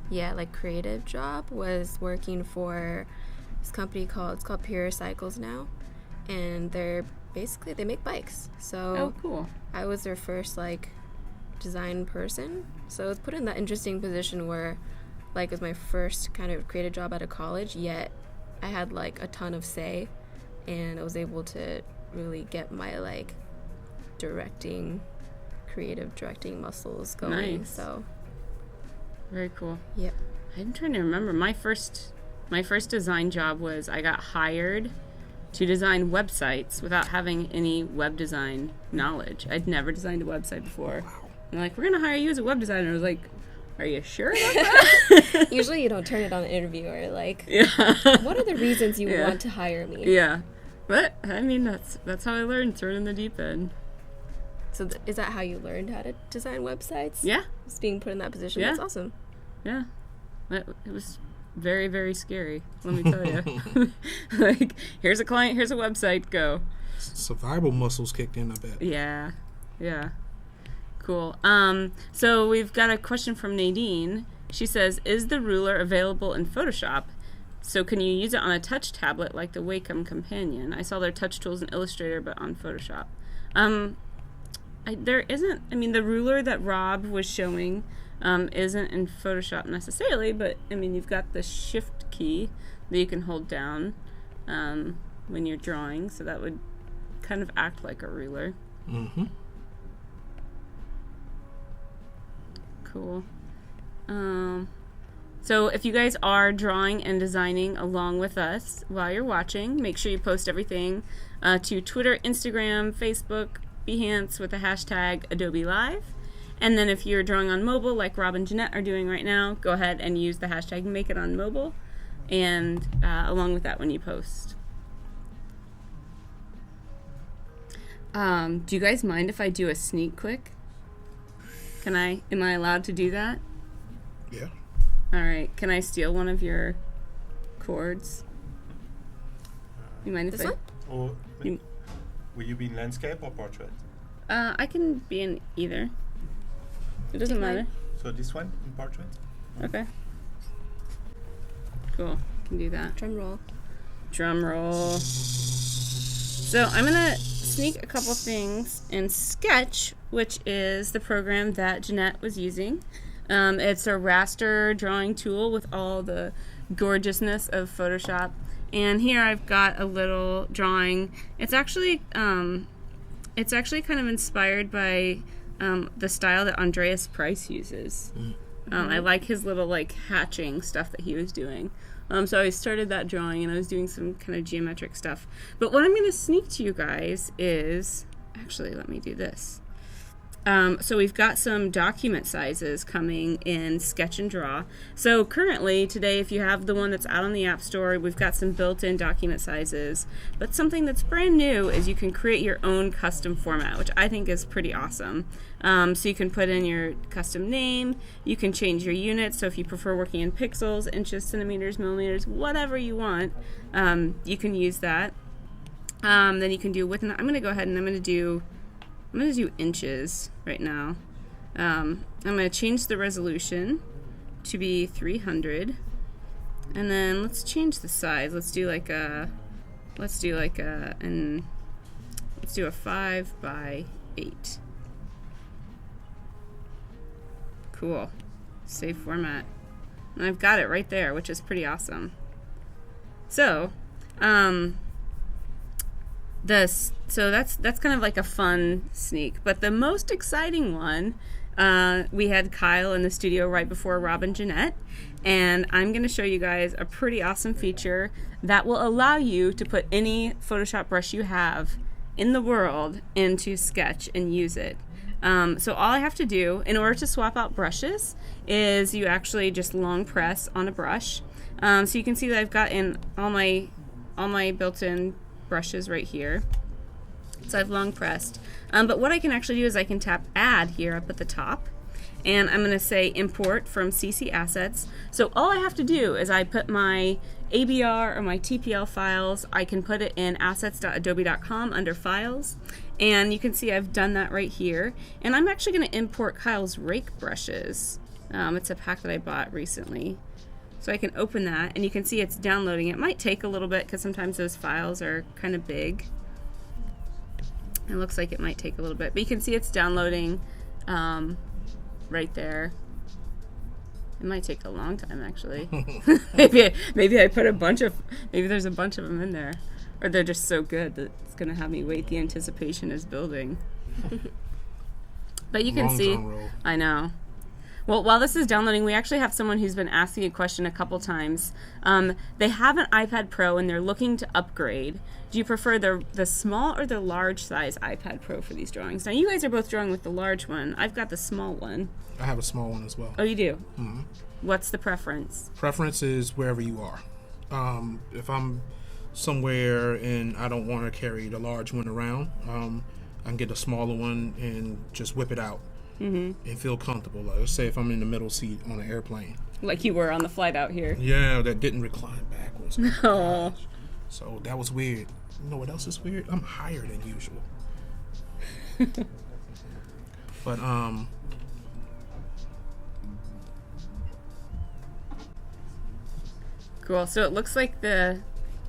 yeah, creative job was working for this company it's called Pure Cycles now, and they make bikes. So Oh, cool. I was their first design person. So I was put in that interesting position where it was my first kind of creative job out of college, yet I had like a ton of say, and I was able to really get my like creative directing muscles going. Nice. So Very cool. yeah. I'm trying to remember. My first design job was I got hired to design websites without having any web design knowledge. I'd never designed a website before. Wow. And like, we're gonna hire you as a web designer. I was like, are you sure about that? Usually you don't turn it on the interviewer. Like, Yeah. what are the reasons you Yeah. want to hire me? Yeah. But I mean, that's how I learned, thrown in the deep end. So is that how you learned how to design websites? Yeah. Just being put in that position. Yeah. That's awesome. Yeah. It was very, very scary, let me tell you. Like, here's a client, here's a website, go. Survival muscles kicked in, I bet. Yeah. Yeah. Cool. So we've got a question from Nadine. She says, is the ruler available in Photoshop? So can you use it on a touch tablet like the Wacom Companion? I saw their touch tools in Illustrator, but on Photoshop. There isn't, I mean, the ruler that Rob was showing isn't in Photoshop necessarily, but I mean, you've got the shift key that you can hold down when you're drawing, so that would kind of act like a ruler. Mm-hmm. Cool. So if you guys are drawing and designing along with us while you're watching, make sure you post everything to Twitter, Instagram, Facebook, Behance with the hashtag Adobe Live. And then if you're drawing on mobile, like Rob and Jennet are doing right now, go ahead and use the hashtag Make It On Mobile, and along with that when you post. Do you guys mind if I do a sneak quick? Am I allowed to do that? Yeah. All right. Can I steal one of your cords? You mind if This one? Or You- will you be in landscape or portrait? I can be in either. It doesn't Take mine. matter. So this one in portrait? Okay. Cool. Can do that. Drum roll. Drum roll. So I'm gonna sneak a couple things in Sketch, which is the program that Jennet was using. It's a raster drawing tool with all the gorgeousness of Photoshop. And here I've got a little drawing. It's actually kind of inspired by the style that Andreas Price uses. I like his little like hatching stuff that he was doing. So I started that drawing and I was doing some kind of geometric stuff. But what I'm going to sneak to you guys is, actually let me do this. So we've got some document sizes coming in Sketch and Draw. So currently today, if you have the one that's out on the App Store, we've got some built-in document sizes. But something that's brand new is you can create your own custom format, which I think is pretty awesome. So you can put in your custom name, you can change your units, so if you prefer working in pixels, inches, centimeters, millimeters, whatever you want, you can use that. Then you can do width, and I'm going to go ahead and I'm going to do inches right now. I'm going to change the resolution to be 300, and then let's change the size. Let's do a 5 by 8. Cool. Save format. And I've got it right there, which is pretty awesome. So, that's kind of like a fun sneak. But the most exciting one, we had Kyle in the studio right before Rob and Jennet, and I'm going to show you guys a pretty awesome feature that will allow you to put any Photoshop brush you have in the world into Sketch and use it. So all I have to do in order to swap out brushes is you actually just long press on a brush. So you can see that I've got in all my built-in brushes right here. So I've long pressed. But what I can actually do is I can tap Add here up at the top. And I'm going to say Import from CC Assets. So all I have to do is I put my ABR or my TPL files, I can put it in assets.adobe.com under Files. And you can see I've done that right here. And I'm actually going to import Kyle's rake brushes. It's a pack that I bought recently. So I can open that, and you can see it's downloading. It might take a little bit because sometimes those files are kind of big. It looks like it might take a little bit, but you can see it's downloading right there. It might take a long time, actually. maybe I put maybe there's a bunch of them in there. Or they're just so good that it's going to have me wait. The anticipation is building. But you can see, I know. Well, while this is downloading, we actually have someone who's been asking a question a couple times. They have an iPad Pro and they're looking to upgrade. Do you prefer the small or the large size iPad Pro for these drawings? Now, you guys are both drawing with the large one. I've got the small one. I have a small one as well. Oh, you do? Mm-hmm. What's the preference? Preference is wherever you are. If I'm somewhere and I don't want to carry the large one around, I can get a smaller one and just whip it out and feel comfortable. Like, let's say if I'm in the middle seat on an airplane. Like you were on the flight out here. Yeah, that didn't recline backwards. No. So that was weird. You know what else is weird? I'm higher than usual. But cool. So it looks like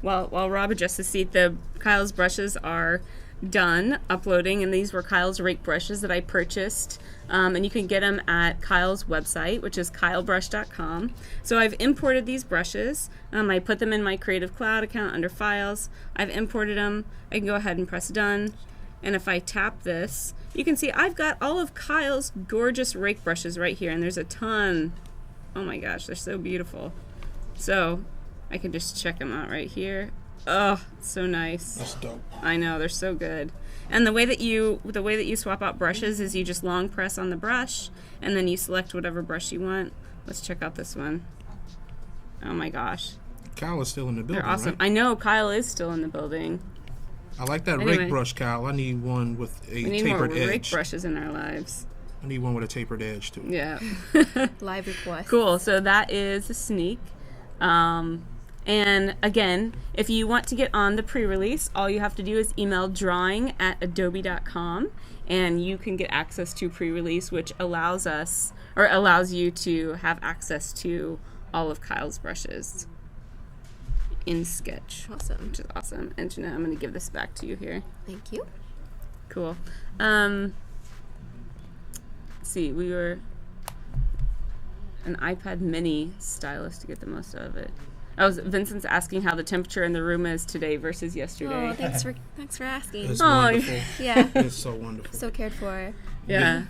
while Rob adjusts the seat, Kyle's brushes are done uploading, and these were Kyle's rake brushes that I purchased, and you can get them at Kyle's website, which is kylebrush.com. So I've imported these brushes. I put them in my Creative Cloud account under Files. I've imported them. I can go ahead and press Done, and if I tap this, you can see I've got all of Kyle's gorgeous rake brushes right here, and there's a ton. Oh my gosh, they're so beautiful. So I can just check them out right here. Oh, so nice. That's dope. I know, they're so good. And the way that you swap out brushes is you just long press on the brush and then you select whatever brush you want. Let's check out this one. Oh my gosh. Kyle is still in the building. They're awesome. Right? I know Kyle is still in the building. I like that rake brush, Kyle. I need one with a we need tapered more edge. rake brushes in our lives. I need one with a tapered edge too. Yeah. Live request. Cool. So that is a sneak. And again, if you want to get on the pre-release, all you have to do is email drawing@adobe.com and you can get access to pre-release, which allows you to have access to all of Kyle's brushes in Sketch. Awesome. Which is awesome. And Jenette, I'm going to give this back to you here. Thank you. Cool. Let's see, we were an iPad mini stylus to get the most out of it. Vincent's asking how the temperature in the room is today versus yesterday. Oh, thanks for asking. It's wonderful. Yeah. It's so wonderful. So cared for. Yeah.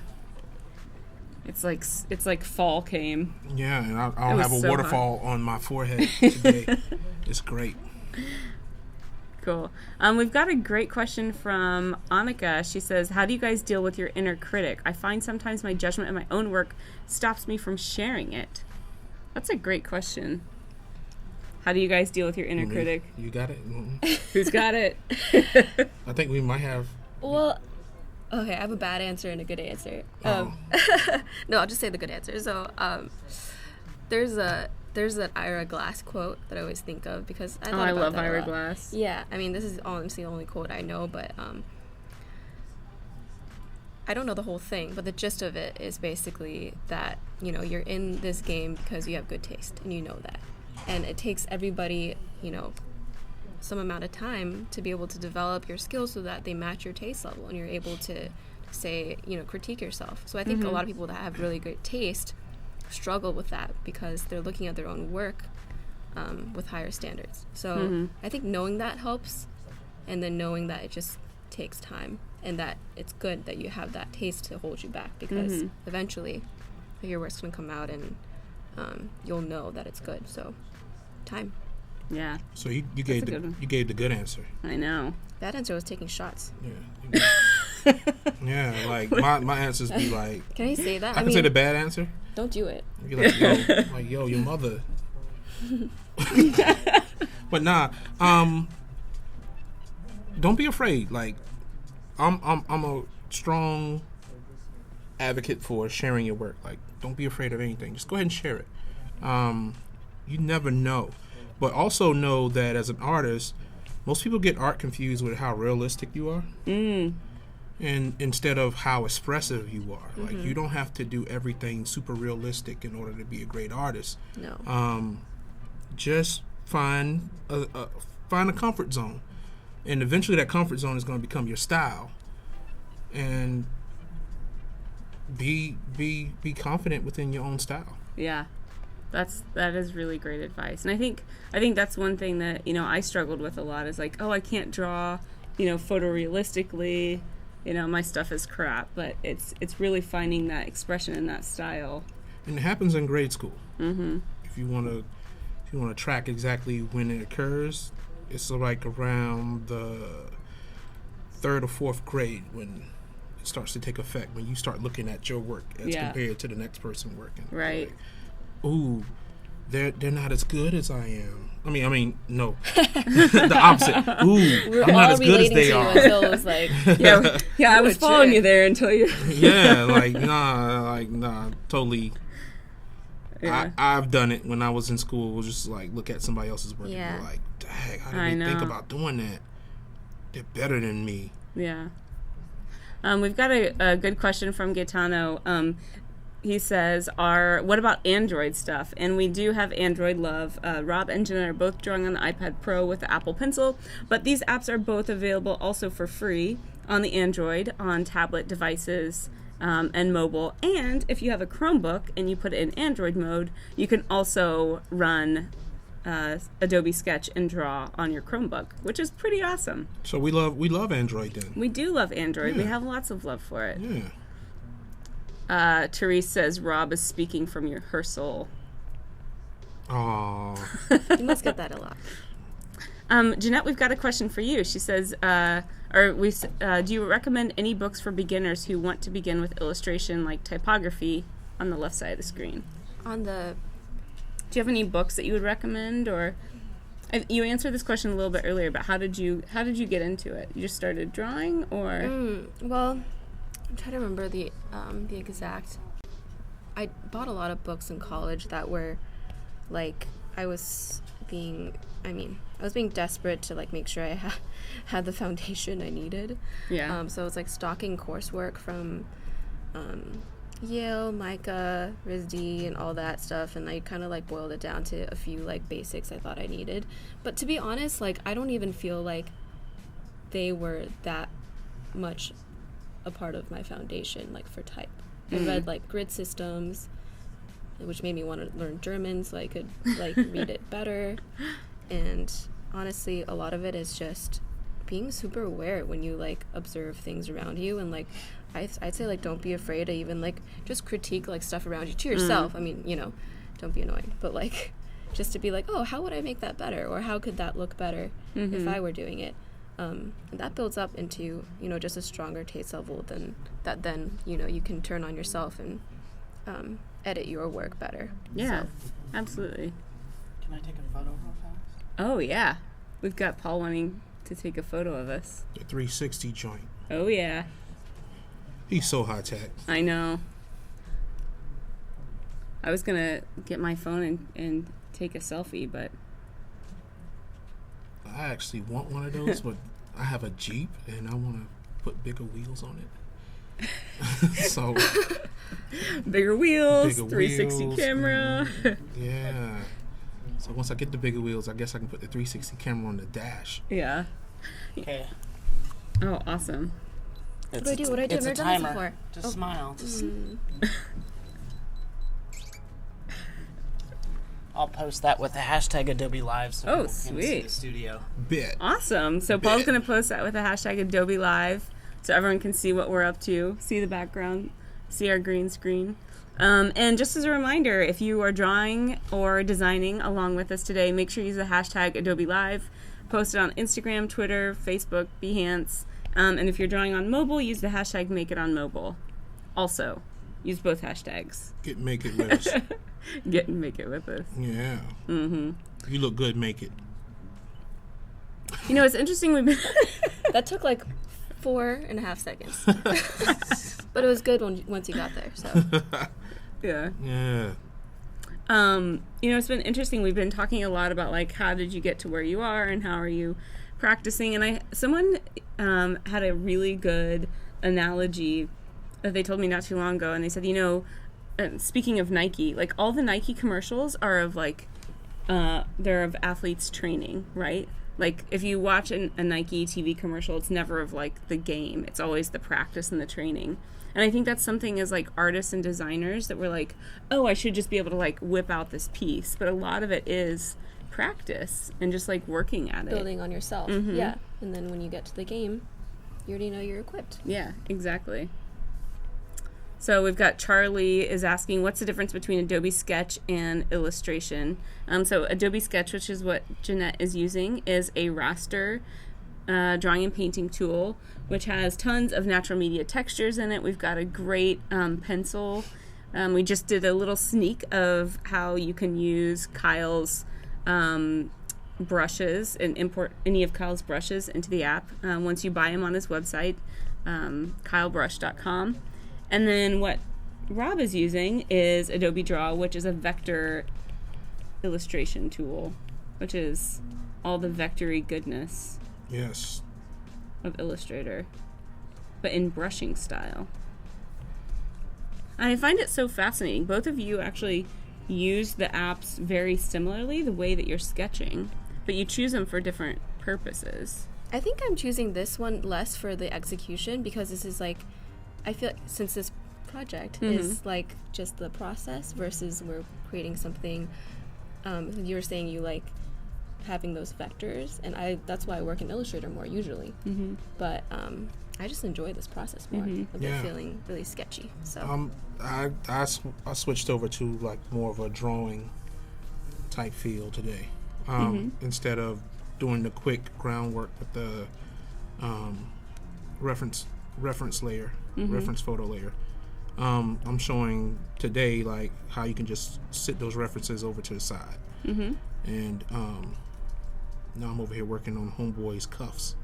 It's like fall came. Yeah, and I'll have a so waterfall on my forehead today. It's great. Cool. We've got a great question from Annika. She says, how do you guys deal with your inner critic? I find sometimes my judgment of my own work stops me from sharing it. That's a great question. How do you guys deal with your inner critic? You got it? Who's got it? I think we might have. Well, okay, I have a bad answer and a good answer. No, I'll just say the good answer. So, there's that Ira Glass quote that I always think of because I thought I about love that a Ira lot. Glass. Yeah, I mean, this is honestly the only quote I know, but I don't know the whole thing, but the gist of it is basically that, you're in this game because you have good taste, and you know that. And it takes everybody, some amount of time to be able to develop your skills so that they match your taste level and you're able to say, critique yourself. So I think a lot of people that have really great taste struggle with that because they're looking at their own work with higher standards. So I think knowing that helps, and then knowing that it just takes time and that it's good that you have that taste to hold you back because eventually your work's going to come out and you'll know that it's good. So time. Yeah. So you gave the good answer. I know. That answer was taking shots. Yeah. Yeah, like my answers be like. Can I say that? I can say the bad answer. Don't do it. Be like, yo, your mother. But nah, don't be afraid. Like, I'm a strong advocate for sharing your work. Like, don't be afraid of anything. Just go ahead and share it. You never know. But also know that as an artist, most people get art confused with how realistic you are. And instead of how expressive you are. Like, you don't have to do everything super realistic in order to be a great artist. No. Just find a comfort zone. And eventually that comfort zone is going to become your style. And be confident within your own style. Yeah. That is really great advice. And I think that's one thing that, I struggled with a lot is like, oh, I can't draw, photorealistically, my stuff is crap. But it's really finding that expression and that style. And it happens in grade school. Mm-hmm. If you want to track exactly when it occurs, it's like around the 3rd or 4th grade when it starts to take effect, when you start looking at your work as compared to the next person working. Right. Like, ooh, they're not as good as I am. I mean, no, the opposite. Ooh, I'm not as good as they are. Until it was like, I was following you there until you. Yeah, nah, totally. Yeah. I've done it when I was in school. Was just like look at somebody else's work and be like, dang, how did they think about doing that? They're better than me. Yeah. We've got a good question from Gaetano. He says, what about Android stuff? And we do have Android love. Rob and Jennet are both drawing on the iPad Pro with the Apple Pencil, but these apps are both available also for free on the Android, on tablet devices, and mobile. And if you have a Chromebook and you put it in Android mode, you can also run Adobe Sketch and Draw on your Chromebook, which is pretty awesome. So we love Android then. We do love Android. Yeah. We have lots of love for it. Yeah. Therese says Rob is speaking from her soul. Aww. you must get that a lot. Jennet, we've got a question for you. She says, do you recommend any books for beginners who want to begin with illustration like typography on the left side of the screen? Do you have any books that you would recommend? Or you answered this question a little bit earlier, but how did you get into it? You just started drawing, or? Well, I'm trying to remember the exact. I bought a lot of books in college that were, like, I was being desperate to like make sure I had the foundation I needed. Yeah. So it's like stocking coursework from Yale, Micah, RISD, and all that stuff, and I kind of like boiled it down to a few like basics I thought I needed. But to be honest, like I don't even feel like they were that much a part of my foundation, like for type. I read like grid systems, which made me want to learn German so I could like read it better. And honestly, a lot of it is just being super aware when you like observe things around you, and like I'd say like don't be afraid to even like just critique like stuff around you to yourself. I mean, don't be annoying, but like just to be like, oh, how would I make that better, or how could that look better if I were doing it. And that builds up into, just a stronger taste level then you can turn on yourself and edit your work better. Yeah, so. Absolutely. Can I take a photo real fast? Oh, yeah. We've got Paul wanting to take a photo of us. The 360 joint. Oh, yeah. He's so high tech. I know. I was going to get my phone and take a selfie, but... I actually want one of those, but I have a Jeep and I want to put bigger wheels on it. So bigger wheels, 360 wheels, camera. Yeah. So once I get the bigger wheels, I guess I can put the 360 camera on the dash. Yeah. Okay. Oh, awesome. What do I do? What do I do? It's I've a never done this timer. before. Just smile. I'll post that with the hashtag Adobe Live so people can see sweet. the studio. Bet. Awesome. So Paul's going to post that with the hashtag Adobe Live so everyone can see what we're up to, see the background, see our green screen. And just as a reminder, if you are drawing or designing along with us today, make sure you use the hashtag Adobe Live. Post it on Instagram, Twitter, Facebook, Behance. And if you're drawing on mobile, use the hashtag Make It On Mobile. Also, use both hashtags. Make it with us. Get and make it with us. Yeah. Mm-hmm. You look good, make it. It's interesting. We've been That took like 4.5 seconds. But it was good once you got there, so. Yeah. Yeah. It's been interesting. We've been talking a lot about like how did you get to where you are and how are you practicing. And someone had a really good analogy that they told me not too long ago, and they said, speaking of Nike, like all the Nike commercials are of like they're of athletes training, right? Like, if you watch a Nike TV commercial, it's never of, like, the game. It's always the practice and the training. And I think that's something as, like, artists and designers that we're like, oh, I should just be able to, like, whip out this piece. But a lot of it is practice and just, like, working at it. Building on yourself. Mhm. Yeah. And then when you get to the game, you already know you're equipped. Yeah, exactly. So we've got Charlie is asking, what's the difference between Adobe Sketch and Illustration? So Adobe Sketch, which is what Jennet is using, is a raster drawing and painting tool, which has tons of natural media textures in it. We've got a great pencil. We just did a little sneak of how you can use Kyle's brushes and import any of Kyle's brushes into the app once you buy them on his website, kylebrush.com. And then what Rob is using is Adobe Draw, which is a vector illustration tool, which is all the vectory goodness Yes. of Illustrator, but in brushing style. I find it so fascinating. Both of you actually use the apps very similarly, the way that you're sketching, but you choose them for different purposes. I think I'm choosing this one less for the execution because this is like, I feel like since this project is like just the process versus we're creating something, you were saying you like having those vectors, and that's why I work in Illustrator more usually. But I just enjoy this process more of it feeling really sketchy. So I switched over to like more of a drawing type feel today, instead of doing the quick groundwork with the reference layer, reference photo layer. I'm showing today like how you can just sit those references over to the side, and now I'm over here working on Homeboy's cuffs.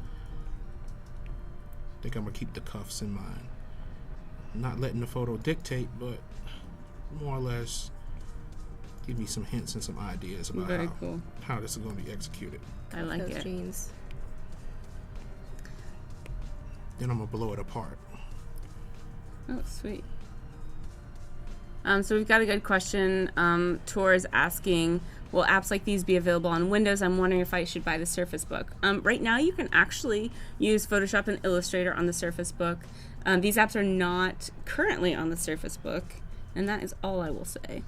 I think I'm gonna keep the cuffs in mind, not letting the photo dictate, but more or less give me some hints and some ideas about Very cool. how this is going to be executed. I like those it. jeans. Then I'm gonna blow it apart. Oh, sweet. So we've got a good question. Tor is asking, will apps like these be available on Windows? I'm wondering if I should buy the Surface Book. Right now you can actually use Photoshop and Illustrator on the Surface Book. These apps are not currently on the Surface Book, and that is all I will say.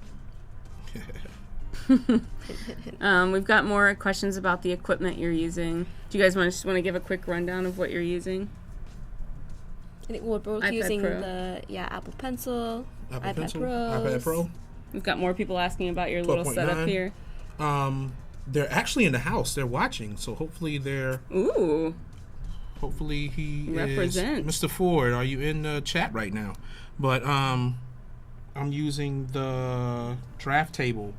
We've got more questions about the equipment you're using. Do you guys just want to give a quick rundown of what you're using? I think we're both iPad using Pro. the Apple Pencil, Apple iPad Pencil, Pros. iPad Pro. We've got more people asking about your little 12.9. setup here. They're actually in the house. They're watching, so hopefully Ooh. hopefully he Represent. is. Mr. Ford, are you in the chat right now? But I'm using the draft table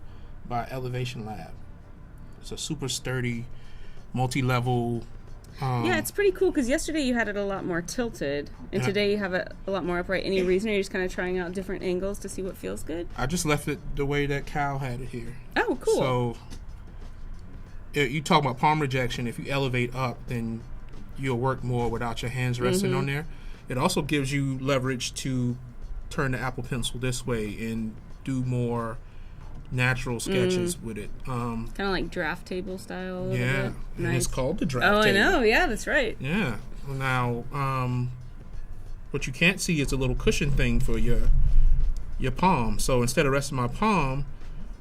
by Elevation Lab. It's a super sturdy, multi-level. Yeah, it's pretty cool because yesterday you had it a lot more tilted, and today you have it a lot more upright. Any reason, or you're just kind of trying out different angles to see what feels good? I just left it the way that Cal had it here. Oh, cool. So you talk about palm rejection. If you elevate up, then you'll work more without your hands resting on there. It also gives you leverage to turn the Apple Pencil this way and do more natural sketches with it. Kind of like draft table style a little Yeah, bit. and Nice. it's called the draft Oh, table. I know. Yeah, that's right. Yeah. Now, what you can't see is a little cushion thing for your palm. So instead of resting my palm,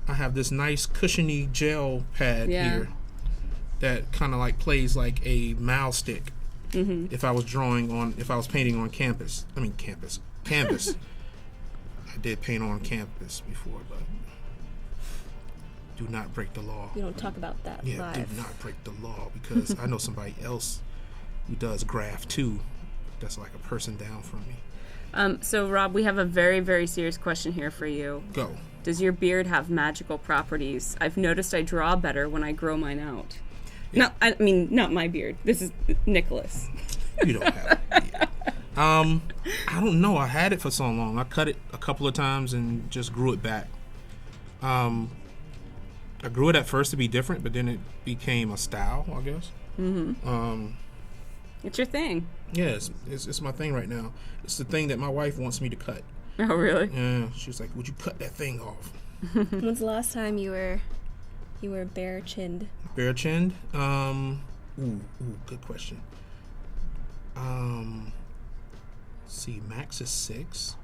I have this nice cushiony gel pad here that kind of like plays like a mouse stick. If I was painting on canvas. I did paint on campus before, but do not break the law. We don't talk about that Yeah, live. do not break the law, because I know somebody else who does graph too. That's like a person down from me. So, Rob, we have a very, very serious question here for you. Go. Does your beard have magical properties? I've noticed I draw better when I grow mine out. Yeah. No, not my beard. This is Nicholas. You don't have it. Yeah. I don't know. I had it for so long. I cut it a couple of times and just grew it back. I grew it at first to be different, but then it became a style, I guess. It's your thing. Yeah, it's my thing right now. It's the thing that my wife wants me to cut. Oh, really? Yeah, she's like, "Would you cut that thing off?" When's the last time you were bare chinned? Bare chinned. Good question. See, max is 6.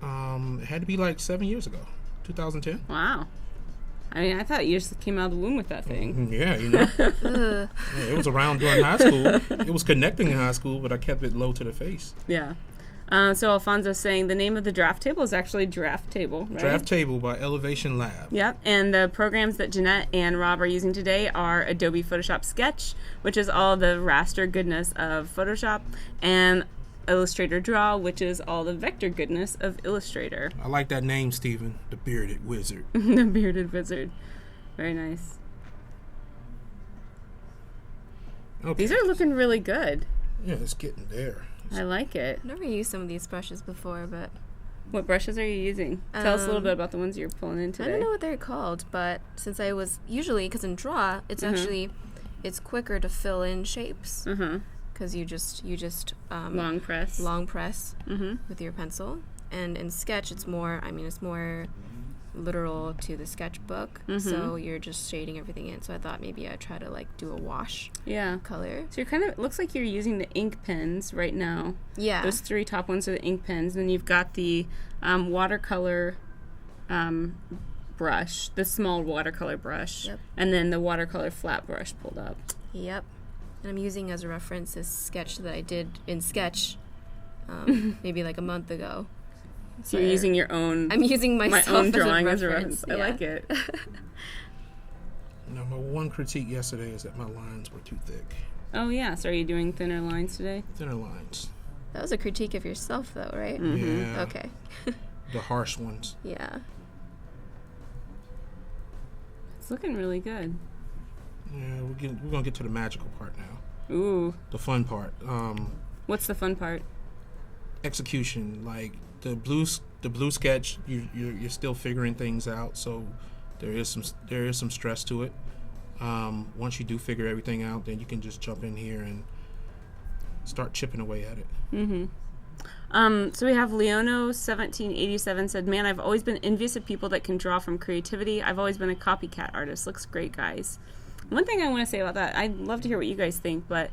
It had to be like 7 years ago, 2010. Wow. I mean, I thought you just came out of the womb with that thing. Yeah, Yeah, it was around during high school. It was connecting in high school, but I kept it low to the face. Yeah. So Alfonso's saying the name of the draft table is actually Draft Table, right? Draft Table by Elevation Lab. Yep. And the programs that Jennet and Rob are using today are Adobe Photoshop Sketch, which is all the raster goodness of Photoshop, and Illustrator Draw, which is all the vector goodness of Illustrator. I like that name, Steven, the Bearded Wizard. The Bearded Wizard. Very nice. Okay. These are looking really good. Yeah, it's getting there. I like it. I've never used some of these brushes before, but What brushes are you using? Tell us a little bit about the ones you're pulling in today. I don't know what they're called, but since I was usually, because in Draw, it's actually, it's quicker to fill in shapes. Because you just Long press. long press with your pencil. And in Sketch, it's more, it's more literal to the sketchbook. So you're just shading everything in. So I thought maybe I'd try to like do a wash color. So you're kind of, looks like you're using the ink pens right now. Yeah. Those 3 top ones are the ink pens. Then you've got the watercolor brush, the small watercolor brush. Yep. And then the watercolor flat brush pulled up. Yep. And I'm using as a reference this sketch that I did in Sketch maybe like a month ago. So you're using your own... I'm using myself my own drawing as a reference. reference. I like it. My one critique yesterday is that my lines were too thick. Oh, yeah. So are you doing thinner lines today? Thinner lines. That was a critique of yourself, though, right? Yeah. Okay. The harsh ones. Yeah. It's looking really good. Yeah, we're gonna get to the magical part now. Ooh. The fun part. What's the fun part? Execution. Like the blue sketch, you're still figuring things out. So there is some stress to it. Once you do figure everything out, then you can just jump in here and start chipping away at it. So we have Leono1787 said, "Man, I've always been envious of people that can draw from creativity. I've always been a copycat artist. Looks great, guys." One thing I want to say about that, I'd love to hear what you guys think, but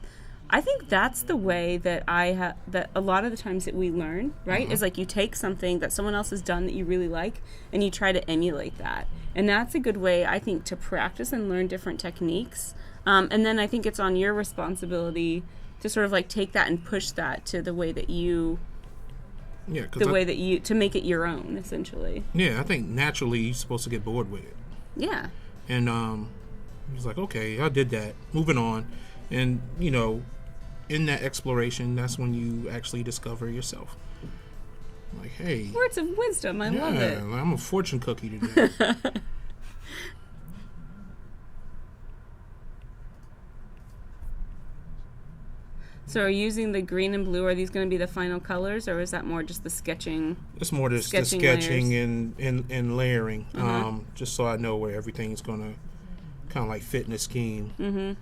I think that's the way that that a lot of the times that we learn, right? Is like you take something that someone else has done that you really like and you try to emulate that. And that's a good way, I think, to practice and learn different techniques. And then I think it's on your responsibility to sort of like take that and push that to the way that you to make it your own, essentially. Yeah, I think naturally you're supposed to get bored with it. Yeah. And he's like, okay, I did that. Moving on. And, in that exploration, that's when you actually discover yourself. Like, hey. Words of wisdom. I love it. I'm a fortune cookie today. So are you using the green and blue? Are these going to be the final colors, or is that more just the sketching? It's more the sketching and layering, just so I know where everything's going to kind of like fit in a scheme.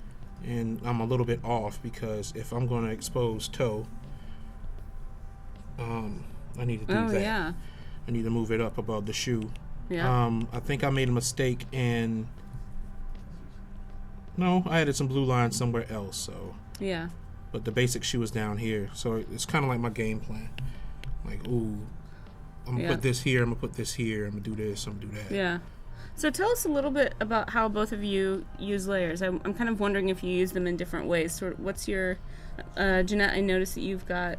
And I'm a little bit off because if I'm going to expose toe, I need to do that. Yeah. I need to move it up above the shoe. Yeah. I think I made a mistake in... No, I added some blue lines somewhere else, so... Yeah. But the basic shoe is down here, so it's kind of like my game plan. Like, ooh, I'm going to put this here, I'm going to put this here, I'm going to do this, I'm going to do that. Yeah. So tell us a little bit about how both of you use layers. I'm kind of wondering if you use them in different ways. Sort of, what's your... Jennet, I noticed that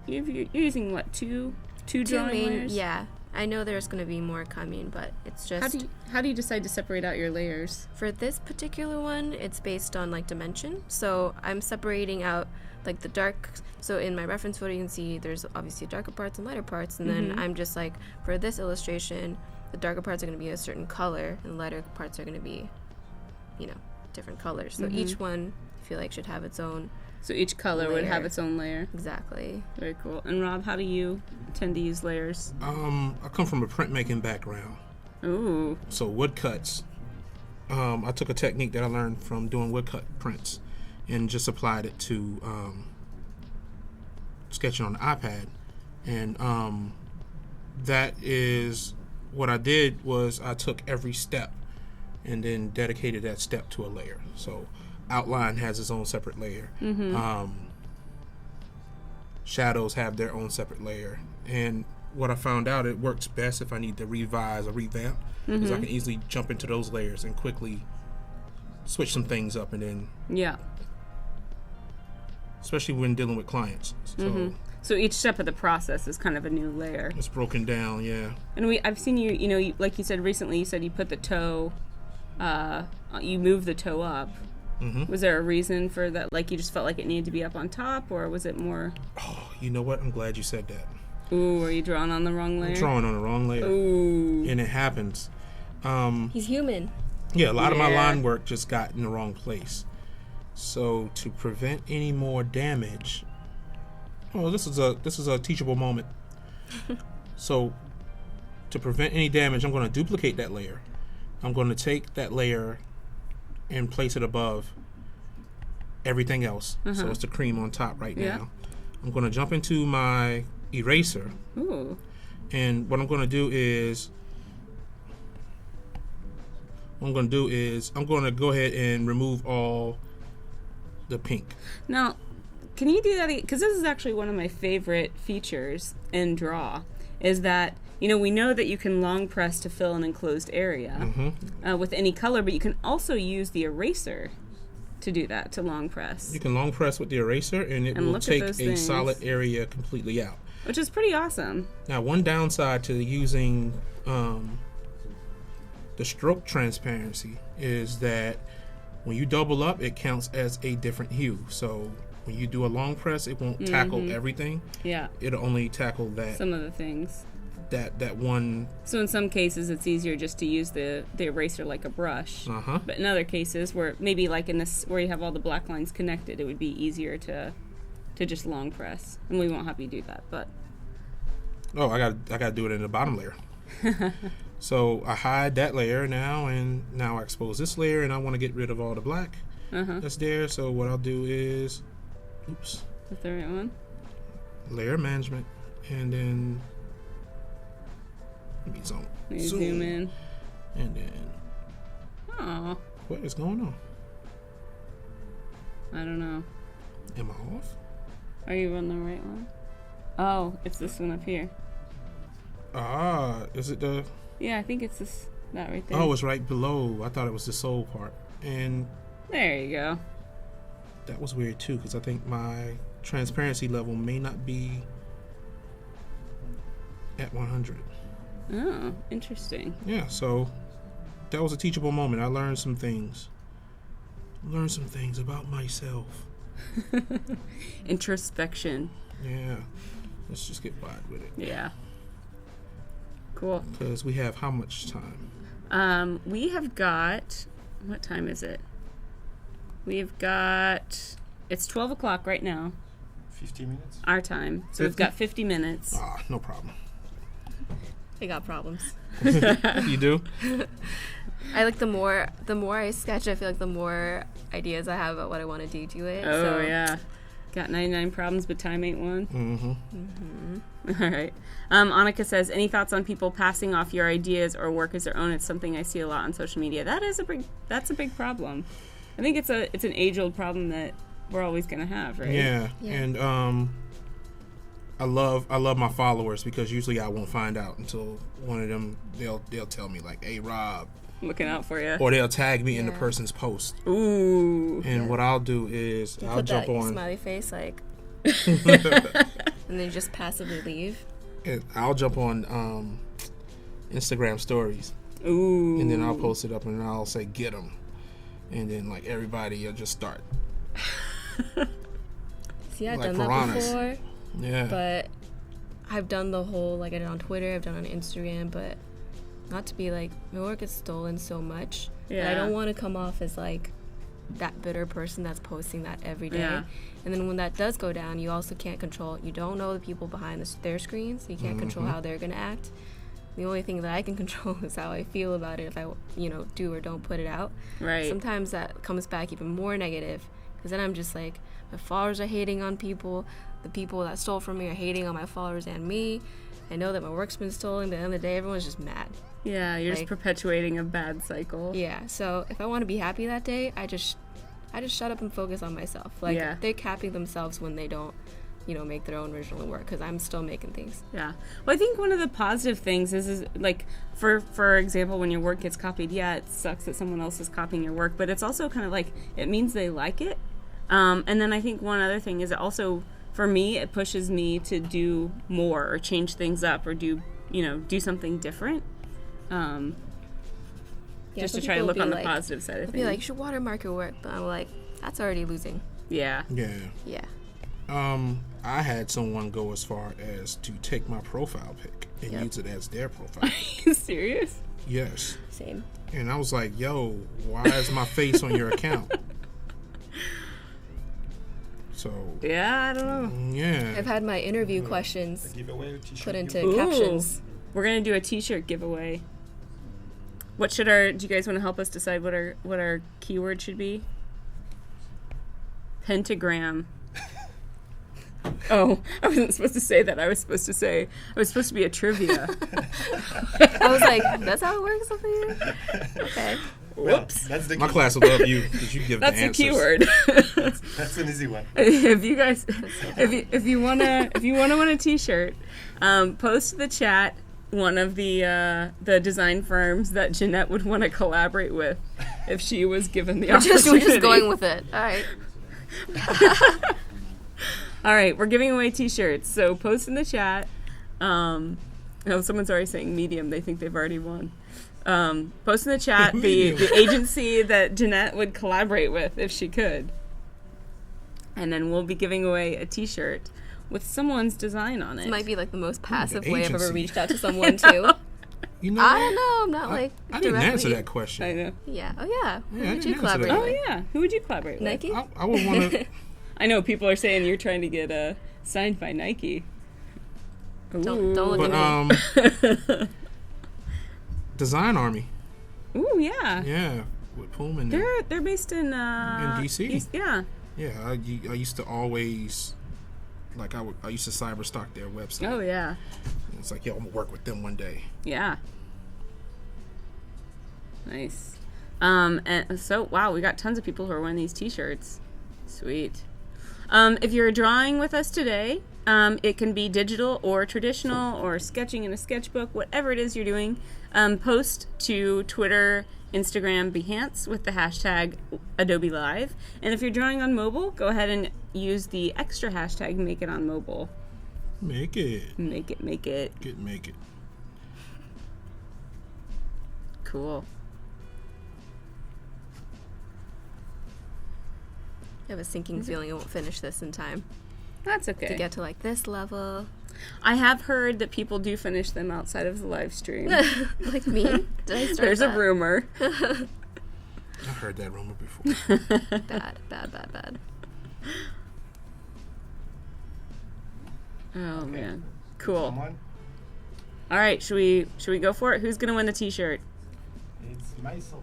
you're using, what, two drawing layers? Yeah. I know there's going to be more coming, but it's just... How do you decide to separate out your layers? For this particular one, it's based on, like, dimension. So I'm separating out, like, the dark... So in my reference photo, you can see there's obviously darker parts and lighter parts. And then I'm just, like, for this illustration, the darker parts are going to be a certain color, and the lighter parts are going to be, different colors. So each one, I feel like, should have its own... So each color would have its own layer. Exactly. Very cool. And Rob, how do you tend to use layers? I come from a printmaking background. Ooh. So woodcuts. I took a technique that I learned from doing woodcut prints and just applied it to sketching on the iPad. And that is what I did was I took every step and then dedicated that step to a layer. So outline has its own separate layer. Shadows have their own separate layer. And what I found out, it works best if I need to revise or revamp, because I can easily jump into those layers and quickly switch some things up, and then especially when dealing with clients. So each step of the process is kind of a new layer. It's broken down, yeah. And I've seen you, like you said recently, you said you put the toe, you moved the toe up. Was there a reason for that? Like you just felt like it needed to be up on top, or was it more? Oh, you know what? I'm glad you said that. Ooh, are you drawing on the wrong layer? I'm drawing on the wrong layer. Ooh. And it happens. He's human. Yeah, a lot of my line work just got in the wrong place. So to prevent any more damage, this is a teachable moment. So to prevent any damage, I'm going to duplicate that layer. I'm going to take that layer and place it above everything else. So it's the cream on top right now. I'm going to jump into my eraser. Ooh. And what I'm going to do is I'm going to go ahead and remove all the pink. Now, can you do that? Because this is actually one of my favorite features in Draw, is that, we know that you can long press to fill an enclosed area with any color, but you can also use the eraser to do that, to long press. You can long press with the eraser, and it will take a solid area completely out. Which is pretty awesome. Now, one downside to using the stroke transparency is that when you double up, it counts as a different hue. So when you do a long press, it won't tackle everything. Yeah. It'll only tackle that. Some of the things. That one. So in some cases, it's easier just to use the eraser like a brush. But in other cases, where maybe like in this, where you have all the black lines connected, it would be easier to just long press, and we won't have you do that. But I gotta do it in the bottom layer. So I hide that layer now, and now I expose this layer, and I want to get rid of all the black that's there. So what I'll do is, That's the right one. Layer management, and then let me zoom in, and then. What is going on? I don't know. Am I off? Are you on the right one? Oh, it's this one up here. Is it the? Yeah, I think it's that right there. Oh, it's right below. I thought it was the soul part. And there you go. That was weird too, because I think my transparency level may not be at 100. Oh, interesting. Yeah, so that was a teachable moment. I learned some things. About myself. Introspection. Yeah. Let's just get wide with it. Yeah. Cool. Because we have how much time? We have got, what time is it? We've got, it's 12 o'clock right now. 50 minutes? Our time. So 50? we've got 50 minutes. No problem. I got problems. You do? I like the more I sketch, I feel like the more ideas I have about what I want to do to it. Oh, so. yeah. Got 99 problems, but time ain't one. All right. Annika says, any thoughts on people passing off your ideas or work as their own? It's something I see a lot on social media. That's a big problem. I think it's an age-old problem that we're always going to have, right? Yeah. And I love my followers, because usually I won't find out until one of them they'll tell me like, "Hey, Rob, looking out for you," or they'll tag me in the person's post. Ooh. And what I'll do is I'll jump on smiley face like, and then just passively leave. And I'll jump on Instagram stories. Ooh. And then I'll post it up, and I'll say, "Get 'em," and then like everybody will just start. See, I've like done piranhas. that before. Yeah. But I've done the whole, like, I did on Twitter, I've done on Instagram, but not to be like, my work is stolen so much. Yeah. I don't want to come off as like that bitter person that's posting that every day. Yeah. And then when that does go down, you also can't control, you don't know the people behind their screens, so you can't control how they're going to act. The only thing that I can control is how I feel about it if I, do or don't put it out. Right. Sometimes that comes back even more negative Because then I'm just like, my followers are hating on people. The people that stole from me are hating on my followers and me. I know that my work's been stolen. But at the end of the day, everyone's just mad. Yeah, you're just Like- perpetuating a bad cycle. Yeah, so if I want to be happy that day, I just shut up and focus on myself. Like, Yeah. they're capping themselves when they don't, make their own original work, because I'm still making things. Yeah. Well, I think one of the positive things is like, for example, when your work gets copied, yeah, it sucks that someone else is copying your work, but it's also kind of like, it means they like it. And then I think one other thing is it also, for me, it pushes me to do more or change things up or do something different. Yeah, Just some to try to people look will on be the like- positive side of They'll things. be like, you should watermark your work, but I'm like, that's already losing. Yeah. Yeah. Yeah. I had someone go as far as to take my profile pic and Yep. use it as their profile. You serious? Yes. Same. And I was like, yo, why is my face on your account? So, Yeah, I don't know. yeah. I've had my interview questions Give away a t-shirt. put into Ooh. captions. We're gonna do a T-shirt giveaway. What should do you guys want to help us decide what our keyword should be? Pentagram. Oh, I wasn't supposed to say that. I was supposed to be a trivia. I was like, that's how it works for you? Okay. Whoops. That's the My key. class will love you because you give That's the the answers. keyword. That's an easy one. If you guys, if you wanna win a T-shirt, post to the chat one of the design firms that Jennet would want to collaborate with if she was given the We're opportunity. just going with it. All right. All right, we're giving away T-shirts, so post in the chat. Oh, someone's already saying medium. They think they've already won. Post in the chat the agency that Jennet would collaborate with if she could. And then we'll be giving away a T-shirt with someone's design on it. This might be like the most passive way I've ever agency. reached out to someone, too. You know I what? don't know. I'm not like. I didn't answer directly- that question. I know. Yeah. Oh, yeah. Who I would didn't you answer collaborate that. Oh with? yeah, who would you collaborate with? Nike? I would want to. I know people are saying you're trying to get signed by Nike. Don't look But at me. Design Army. Ooh yeah. Yeah, with Pullman. there. They're based in DC? Yeah. Yeah, I used to always I used to cyber stalk their website. Oh yeah. It's like, yo, I'm gonna work with them one day. Yeah. Nice. And so wow, we got tons of people who are wearing these T-shirts. Sweet. If you're drawing with us today, it can be digital or traditional or sketching in a sketchbook, whatever it is you're doing. Post to Twitter, Instagram, Behance with the hashtag Adobe Live. And if you're drawing on mobile, go ahead and use the extra hashtag Make It On Mobile. Make it. Make it. Make it. Cool. I have a sinking feeling I won't finish this in time That's okay. to get to like this level. I have heard that people do finish them outside of the live stream. Like me? Did I start There's that? a rumor. I heard that rumor before. Bad. Oh man, cool. Someone? All right, should we go for it? Who's gonna win the T-shirt? It's Maisel.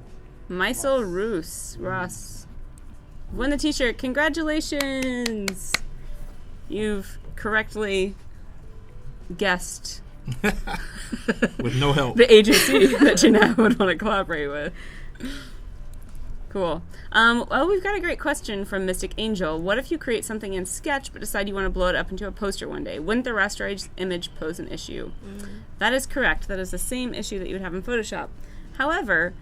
Maisel Ross. Win the T-shirt. Congratulations! You've correctly guessed With no help. the agency that Jennet would want to collaborate with. Cool. Well, we've got a great question from Mystic Angel. What if you create something in Sketch but decide you want to blow it up into a poster one day? Wouldn't the rasterized image pose an issue? That is correct. That is the same issue that you would have in Photoshop. However,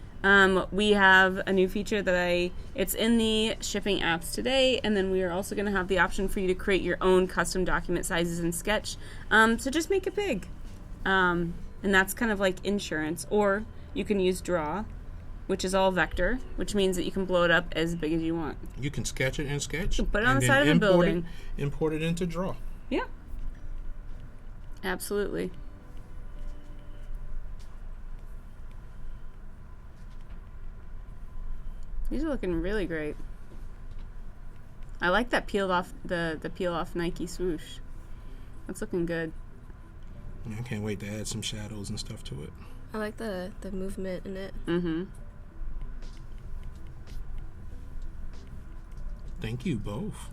we have a new feature that it's in the shipping apps today, and then we are also going to have the option for you to create your own custom document sizes in Sketch. So just make it big. And that's kind of like insurance. Or you can use Draw, which is all vector, which means that you can blow it up as big as you want. You can sketch it in Sketch. Put it on and the then side of a import building. Import it into Draw. Yeah. Absolutely. These are looking really great. I like that peeled off the peel off Nike swoosh. That's looking good. I can't wait to add some shadows and stuff to it. I like the movement in it. Mm-hmm. Thank you both.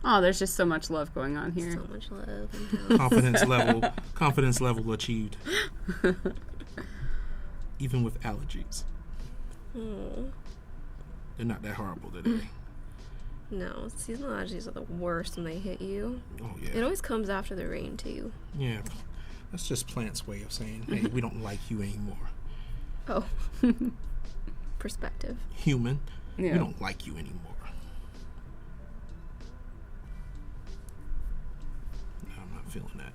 Oh, there's just so much love going on here. So much love. Confidence level achieved. Even with allergies. Oh. They're not that horrible today. No, seasonal allergies are the worst when they hit you. Oh, yeah. It always comes after the rain, too. Yeah. That's just plants' way of saying, hey, we don't like you anymore. Oh. Perspective. Human, Yeah. we don't like you anymore. No, I'm not feeling that.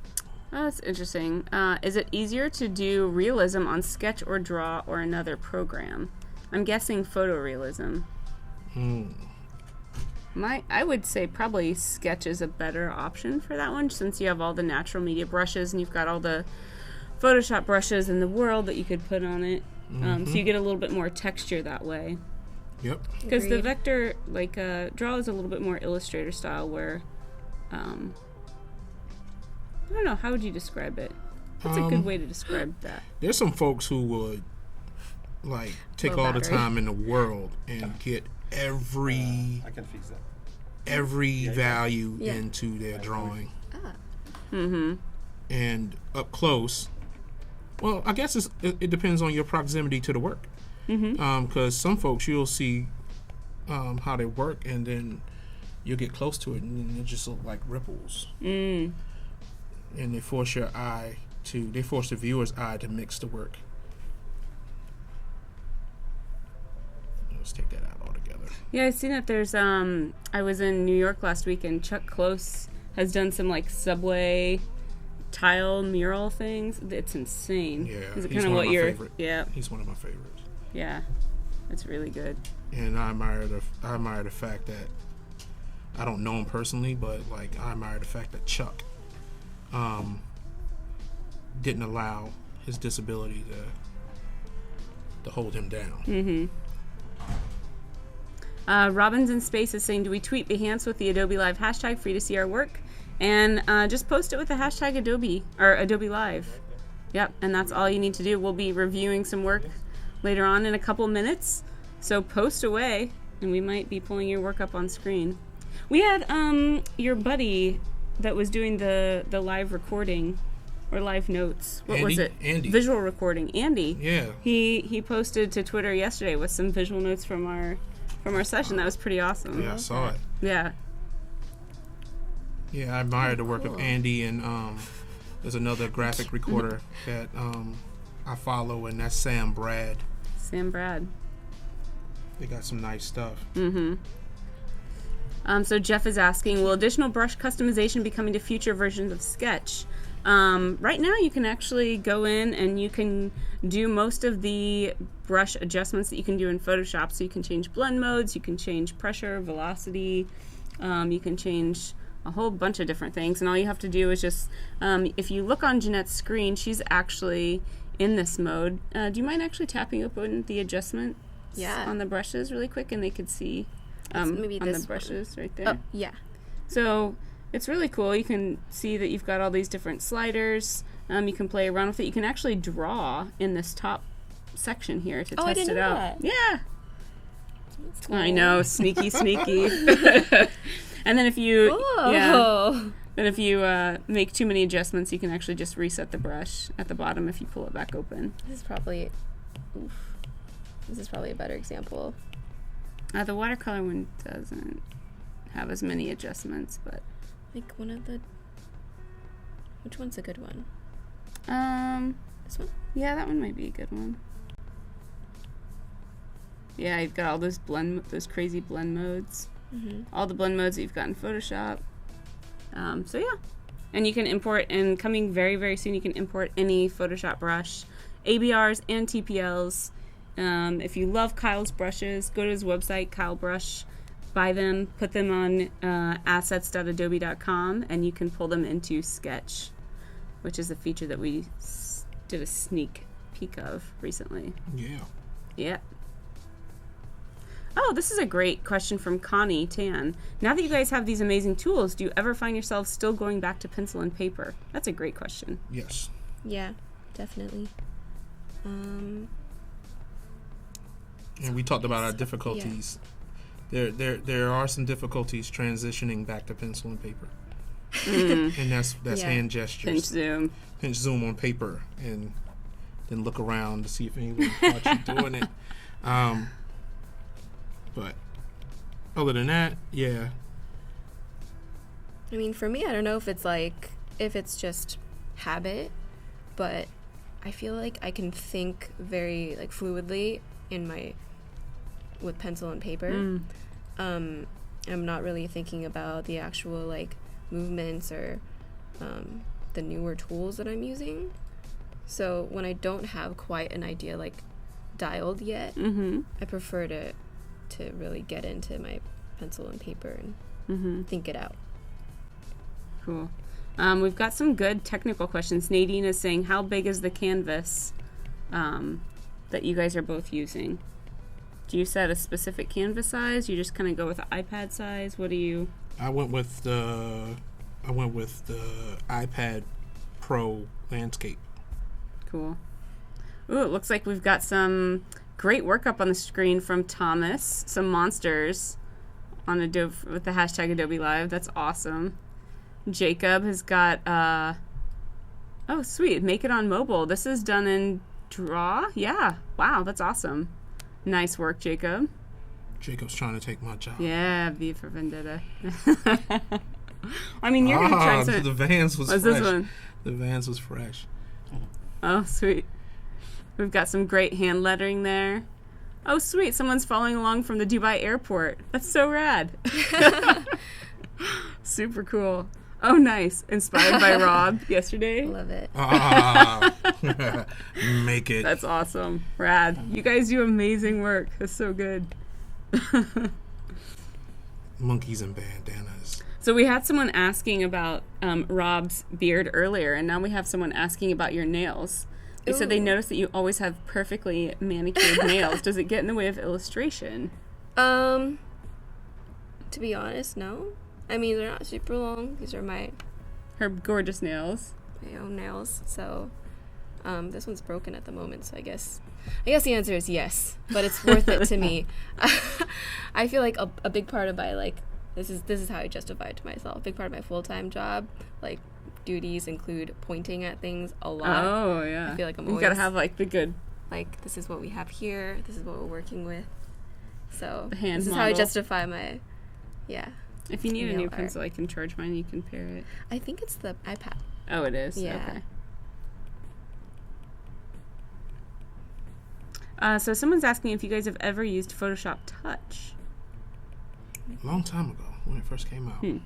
Oh, that's interesting. Is it easier to do realism on Sketch or Draw or another program? I'm guessing photorealism. I would say probably Sketch is a better option for that one, since you have all the natural media brushes and you've got all the Photoshop brushes in the world that you could put on it. So you get a little bit more texture that way. Yep. Because the Agreed. vector, Draw is a little bit more Illustrator style, where, I don't know, how would you describe it? What's a good way to describe that? There's some folks who would, take Low all the battery. time in the world and get every I can fix that. value Yeah. into their drawing. Mm-hmm. And up close, well, I guess it depends on your proximity to the work. Because some folks, you'll see how they work, and then you'll get close to it, and it just look like ripples. And they force the viewer's eye to mix the work. Let's take that out altogether. Yeah, I've seen that there's, I was in New York last week, and Chuck Close has done some, subway tile mural things. It's insane. Yeah, Is it he's kind of one what of my you're... favorite. Yeah, He's one of my favorites. yeah. It's really good. And I admire the fact that I don't know him personally, but I admire the fact that Chuck didn't allow his disability to hold him down. Robins in Space is saying, do we tweet Behance with the Adobe Live hashtag for you to see our work? And just post it with the hashtag Adobe, or Adobe Live. Yep, and that's all you need to do. We'll be reviewing some work later on in a couple minutes. So post away, and we might be pulling your work up on screen. We had your buddy that was doing the live recording, or live notes. What was Andy? it? Andy. Visual recording. Andy. Yeah. He posted to Twitter yesterday with some visual notes from our session. That was pretty awesome. Yeah, I saw it. Yeah. Yeah, I admire the work of Cool. Andy, and there's another graphic recorder that I follow, and that's Sam Brad. Sam Brad. They got some nice stuff. So Jeff is asking, will additional brush customization be coming to future versions of Sketch? Right now you can actually go in and you can do most of the brush adjustments that you can do in Photoshop. So you can change blend modes, you can change pressure, velocity, you can change a whole bunch of different things. And all you have to do is just, if you look on Jenette's screen, she's actually in this mode. Do you mind actually tapping open the adjustments Yeah. on the brushes really quick, and they could see maybe on this the one. brushes right there? Oh, yeah. So it's really cool. You can see that you've got all these different sliders. You can play around with it. You can actually draw in this top section here to Oh, I test didn't it know out. that. Yeah, That's I cool. know, sneaky. And then if you, then if you make too many adjustments, you can actually just reset the brush at the bottom if you pull it back open. This is probably a better example. The watercolor one doesn't have as many adjustments, but Like which one's a good one? This one? yeah, that one might be a good one. Yeah, you've got all those crazy blend modes. All the blend modes that you've got in Photoshop. So yeah, and you can import, and coming very, very soon, you can import any Photoshop brush, ABRs and TPLs. If you love Kyle's brushes, go to his website, Kyle Brush, buy them, put them on assets.adobe.com, and you can pull them into Sketch, which is a feature that we did a sneak peek of recently. Yeah. Yeah. Oh, this is a great question from Connie Tan. Now that you guys have these amazing tools, do you ever find yourself still going back to pencil and paper? That's a great question. Yes. Yeah, definitely. And we talked about our difficulties there are some difficulties transitioning back to pencil and paper, and that's Yeah. hand gestures. Pinch zoom. Pinch zoom on paper, and then look around to see if anyone caught you doing it. But other than that, yeah. I mean, for me, I don't know if it's just habit, but I feel like I can think very like fluidly with pencil and paper. I'm not really thinking about the actual like movements or the newer tools that I'm using. So when I don't have quite an idea like dialed yet, I prefer to really get into my pencil and paper and think it out. Cool. We've got some good technical questions. Nadine is saying, how big is the canvas that you guys are both using? Do you set a specific canvas size? You just kind of go with the iPad size? What do you? I went with the iPad Pro landscape. Cool. Ooh, it looks like we've got some great work up on the screen from Thomas. Some monsters on Adobe with the hashtag Adobe Live. That's awesome. Jacob has got oh sweet, make it on mobile. This is done in Draw. Yeah. Wow, that's awesome. Nice work, Jacob. Jacob's trying to take my job. Yeah, V for Vendetta. I mean, you're gonna try some. The Vans was What's fresh. this one? The Vans was fresh. Oh, sweet. We've got some great hand lettering there. Oh, sweet. Someone's following along from the Dubai airport. That's so rad. Super cool. Oh, nice. Inspired by Rob yesterday. Love it. Make it. That's awesome. Rad. You guys do amazing work. That's so good. Monkeys and bandanas. So we had someone asking about Rob's beard earlier, and now we have someone asking about your nails. They said they noticed that you always have perfectly manicured nails. Does it get in the way of illustration? To be honest, no. I mean, they're not super long. These are Her gorgeous nails. my own nails. So, this one's broken at the moment. So I guess the answer is yes. But it's worth it to me. I feel like a big part of my this is how I justify it to myself. A big part of my full-time job, duties include pointing at things a lot. Oh yeah. I feel like I'm You've always got to have the good. This is what we have here. This is what we're working with. So The hand this is how I model. justify my, yeah. If you need a nail new art. pencil, I can charge mine. You can pair it. I think it's the iPad. Oh, it is. Yeah. Okay. So someone's asking if you guys have ever used Photoshop Touch. A long time ago when it first came out. I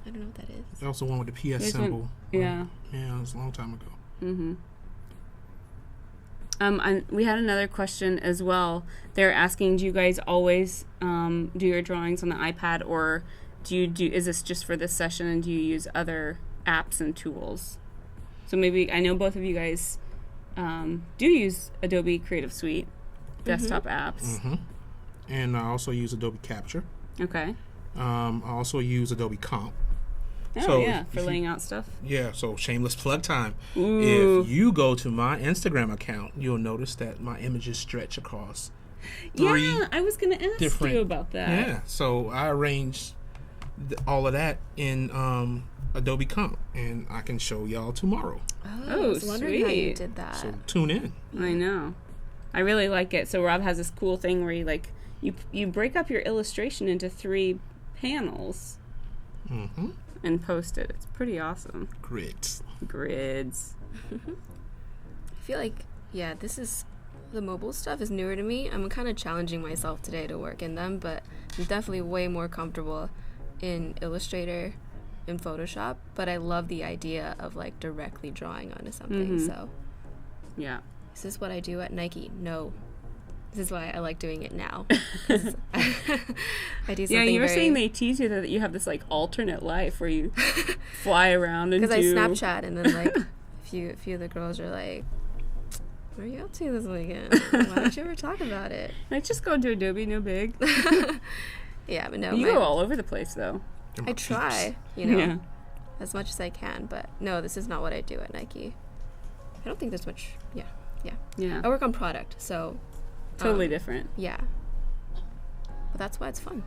don't know what that is. That was the one with the PS There's symbol. one- yeah. Yeah, it was a long time ago. Mm-hmm. And we had another question as well. They're asking, do you guys always do your drawings on the iPad, or is this just for this session, and do you use other apps and tools? So maybe, I know both of you guys do use Adobe Creative Suite desktop apps. Mm-hmm. And I also use Adobe Capture. Okay. I also use Adobe Comp. Oh, So yeah, if for you- laying out stuff. Yeah, so shameless plug time. Ooh. If you go to my Instagram account, you'll notice that my images stretch across three Yeah, I was going to ask different. you about that. Yeah, so I arranged all of that in Adobe Comp, and I can show y'all tomorrow. I was wondering how you sweet. did that. So tune in. I know. I really like it. So Rob has this cool thing where you break up your illustration into 3 panels Mm-hmm. and post it. It's pretty awesome. Grids. Grids. I feel like, the mobile stuff is newer to me. I'm kind of challenging myself today to work in them, but I'm definitely way more comfortable in Illustrator and Photoshop. But I love the idea of directly drawing onto something. So, Yeah. is this what I do at Nike? No. This is why I like doing it now. 'Cause I do something Yeah, you were very... saying they tease you that you have this alternate life where you fly around and Because do... I Snapchat, and then a few of the girls are like, "What are you up to this weekend? Why don't you ever talk about it?" Just go to Adobe, no big. Yeah, but no, You go all over the place, though. They're my I peeps. try, Yeah. as much as I can. But no, this is not what I do at Nike. I don't think there's much. Yeah. Yeah. I work on product, so Totally different. yeah. But that's why it's fun.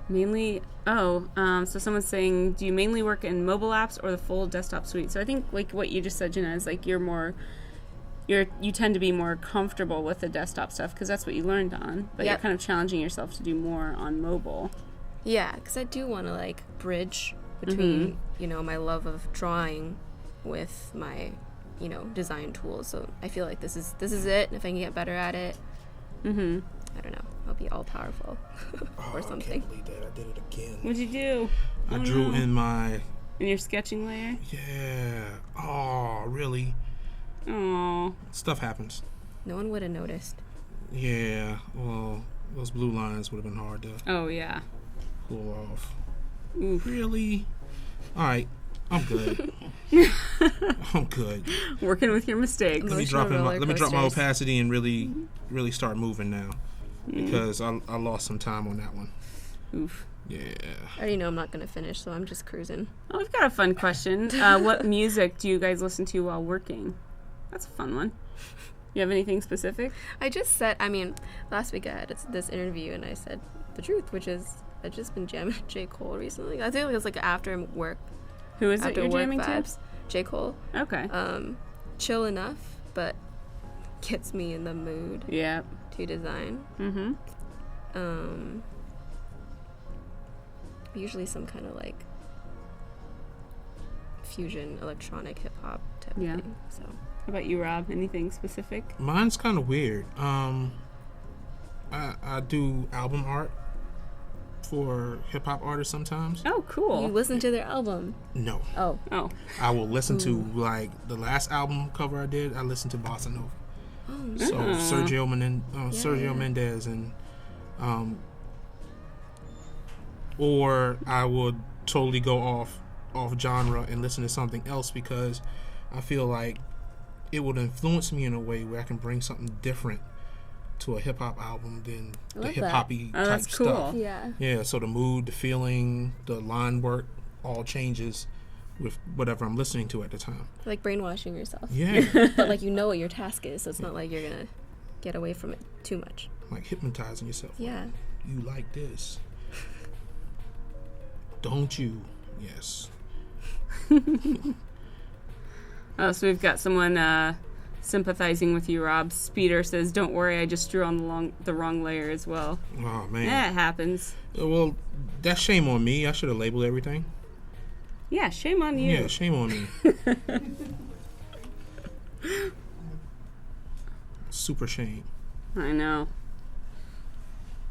Mainly, so someone's saying, do you mainly work in mobile apps or the full desktop suite? So I think like what you just said, Jenna, is like you tend to be more comfortable with the desktop stuff because that's what you learned on, but you're kind of challenging yourself to do more on mobile. Yeah, because I do want to like bridge between, my love of drawing with my, design tools. So I feel like this is it. And if I can get better at it, I don't know, I'll be all powerful or something. I can't believe that. I did it again. What'd you do? I drew in your sketching layer? Yeah. Oh, really? Oh. Stuff happens. No one would have noticed. Yeah. Well, those blue lines would have been hard to pull off. Oof. Really? All right. I'm good. I'm good. Working with your mistakes. Let me drop my opacity and really start moving now, because I lost some time on that one. Oof. Yeah. I already know I'm not going to finish, so I'm just cruising. Oh, we've got a fun question. What music do you guys listen to while working? That's a fun one. You have anything specific? I just said, last week I had this interview and I said the truth, which is I've just been jamming J. Cole recently. I think it was like after work. Who is it you're jamming vibes. To? J. Cole. Okay. Chill enough, but gets me in the mood. Yeah. To design. Usually some kind of like fusion, electronic, hip hop type of thing. So. How about you, Rob? Anything specific? Mine's kind of weird. I do album art for hip hop artists sometimes. Oh, cool. You listen to their album? No. Oh. I will listen to like the last album cover I did. I listened to Bossa Nova. Oh, nice. So Sergio Mendes and or I would totally go off genre and listen to something else because I feel like it would influence me in a way where I can bring something different to a hip hop album than the hip hoppy type stuff. Cool. Yeah. Yeah. So the mood, the feeling, the line work all changes with whatever I'm listening to at the time. Like brainwashing yourself. Yeah. But like what your task is, so it's not like you're gonna get away from it too much. Like hypnotizing yourself. Yeah. You like this, don't you? Yes. So we've got someone sympathizing with you, Rob. Speeder says, "Don't worry, I just drew on the wrong layer as well." Oh man. That happens. Well, that's shame on me. I should have labeled everything. Yeah, shame on you. Yeah, shame on me. Super shame. I know.